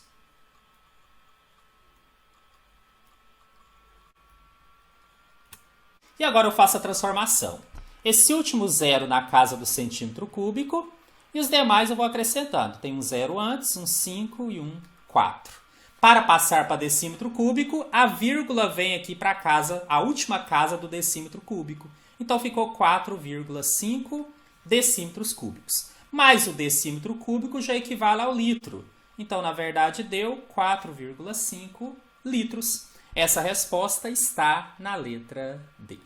E agora eu faço a transformação. Esse último 0 na casa do centímetro cúbico e os demais eu vou acrescentando. Tem um 0 antes, um 5 e um 4. Para passar para decímetro cúbico, a vírgula vem aqui para a última casa do decímetro cúbico. Então, ficou 4,5 decímetros cúbicos. Mas o decímetro cúbico já equivale ao litro. Então, na verdade, deu 4,5 litros. Essa resposta está na letra D.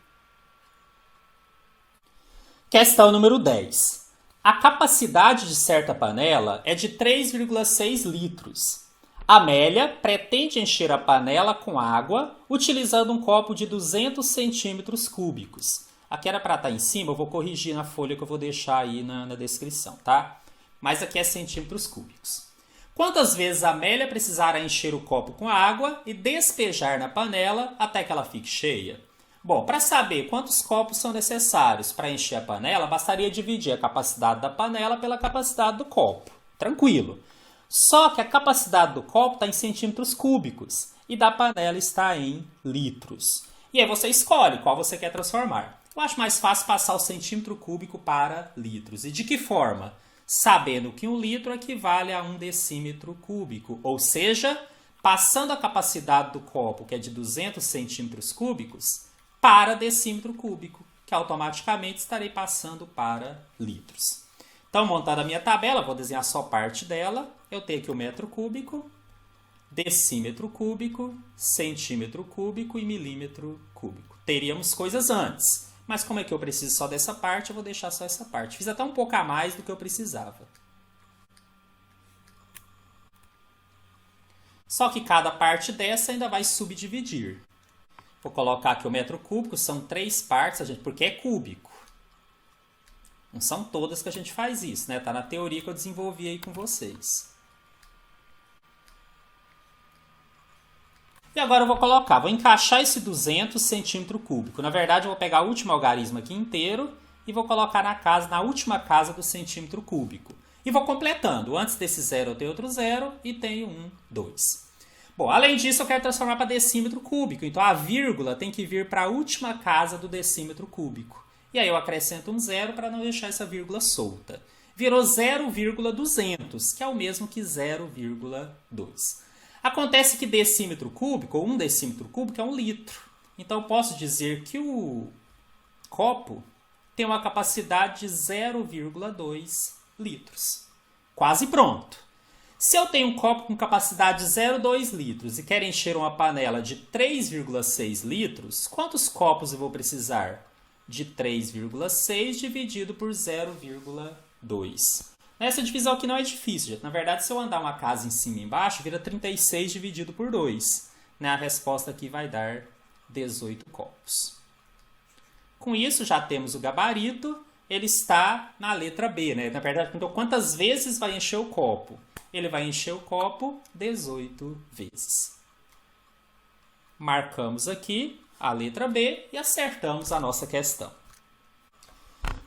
Questão número 10. A capacidade de certa panela é de 3,6 litros. Amélia pretende encher a panela com água utilizando um copo de 200 centímetros cúbicos. Aqui era para estar em cima, eu vou corrigir na folha que eu vou deixar aí na descrição, tá? Mas aqui é centímetros cúbicos. Quantas vezes a Amélia precisará encher o copo com água e despejar na panela até que ela fique cheia? Bom, para saber quantos copos são necessários para encher a panela, bastaria dividir a capacidade da panela pela capacidade do copo. Tranquilo. Só que a capacidade do copo está em centímetros cúbicos e da panela está em litros. E aí você escolhe qual você quer transformar. Eu acho mais fácil passar o centímetro cúbico para litros. E de que forma? Sabendo que 1 litro equivale a 1 decímetro cúbico. Ou seja, passando a capacidade do copo, que é de 200 centímetros cúbicos, para decímetro cúbico, que automaticamente estarei passando para litros. Então, montando a minha tabela, vou desenhar só parte dela. Eu tenho aqui o metro cúbico, decímetro cúbico, centímetro cúbico e milímetro cúbico. Teríamos coisas antes, mas como é que eu preciso só dessa parte, eu vou deixar só essa parte. Fiz até um pouco a mais do que eu precisava. Só que cada parte dessa ainda vai subdividir. Vou colocar aqui o metro cúbico, são 3 partes, porque é cúbico. Não são todas que a gente faz isso, né? Tá na teoria que eu desenvolvi aí com vocês. E agora eu vou encaixar esse 200 centímetro cúbico. Na verdade, eu vou pegar o último algarismo aqui inteiro e vou colocar na última casa do centímetro cúbico. E vou completando. Antes desse zero eu tenho outro zero e tenho 1, 2. Bom, além disso eu quero transformar para decímetro cúbico. Então a vírgula tem que vir para a última casa do decímetro cúbico. E aí eu acrescento um zero para não deixar essa vírgula solta. Virou 0,200, que é o mesmo que 0,2. Acontece que decímetro cúbico, ou 1 decímetro cúbico, é 1 litro. Então, eu posso dizer que o copo tem uma capacidade de 0,2 litros. Quase pronto. Se eu tenho um copo com capacidade de 0,2 litros e quero encher uma panela de 3,6 litros, quantos copos eu vou precisar? De 3,6 dividido por 0,2. Essa divisão aqui não é difícil, gente. Na verdade, se eu andar uma casa em cima e embaixo, vira 36 dividido por 2. A resposta aqui vai dar 18 copos. Com isso, já temos o gabarito. Ele está na letra B, né? Na verdade, então, quantas vezes vai encher o copo? Ele vai encher o copo 18 vezes. Marcamos aqui a letra B e acertamos a nossa questão.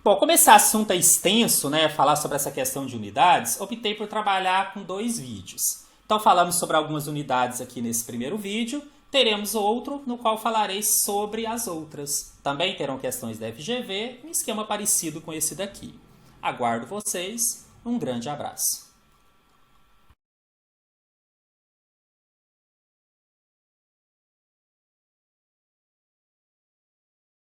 Bom, como esse assunto é extenso, né, falar sobre essa questão de unidades, optei por trabalhar com 2 vídeos. Então, falamos sobre algumas unidades aqui nesse primeiro vídeo, teremos outro no qual falarei sobre as outras. Também terão questões da FGV, um esquema parecido com esse daqui. Aguardo vocês, um grande abraço.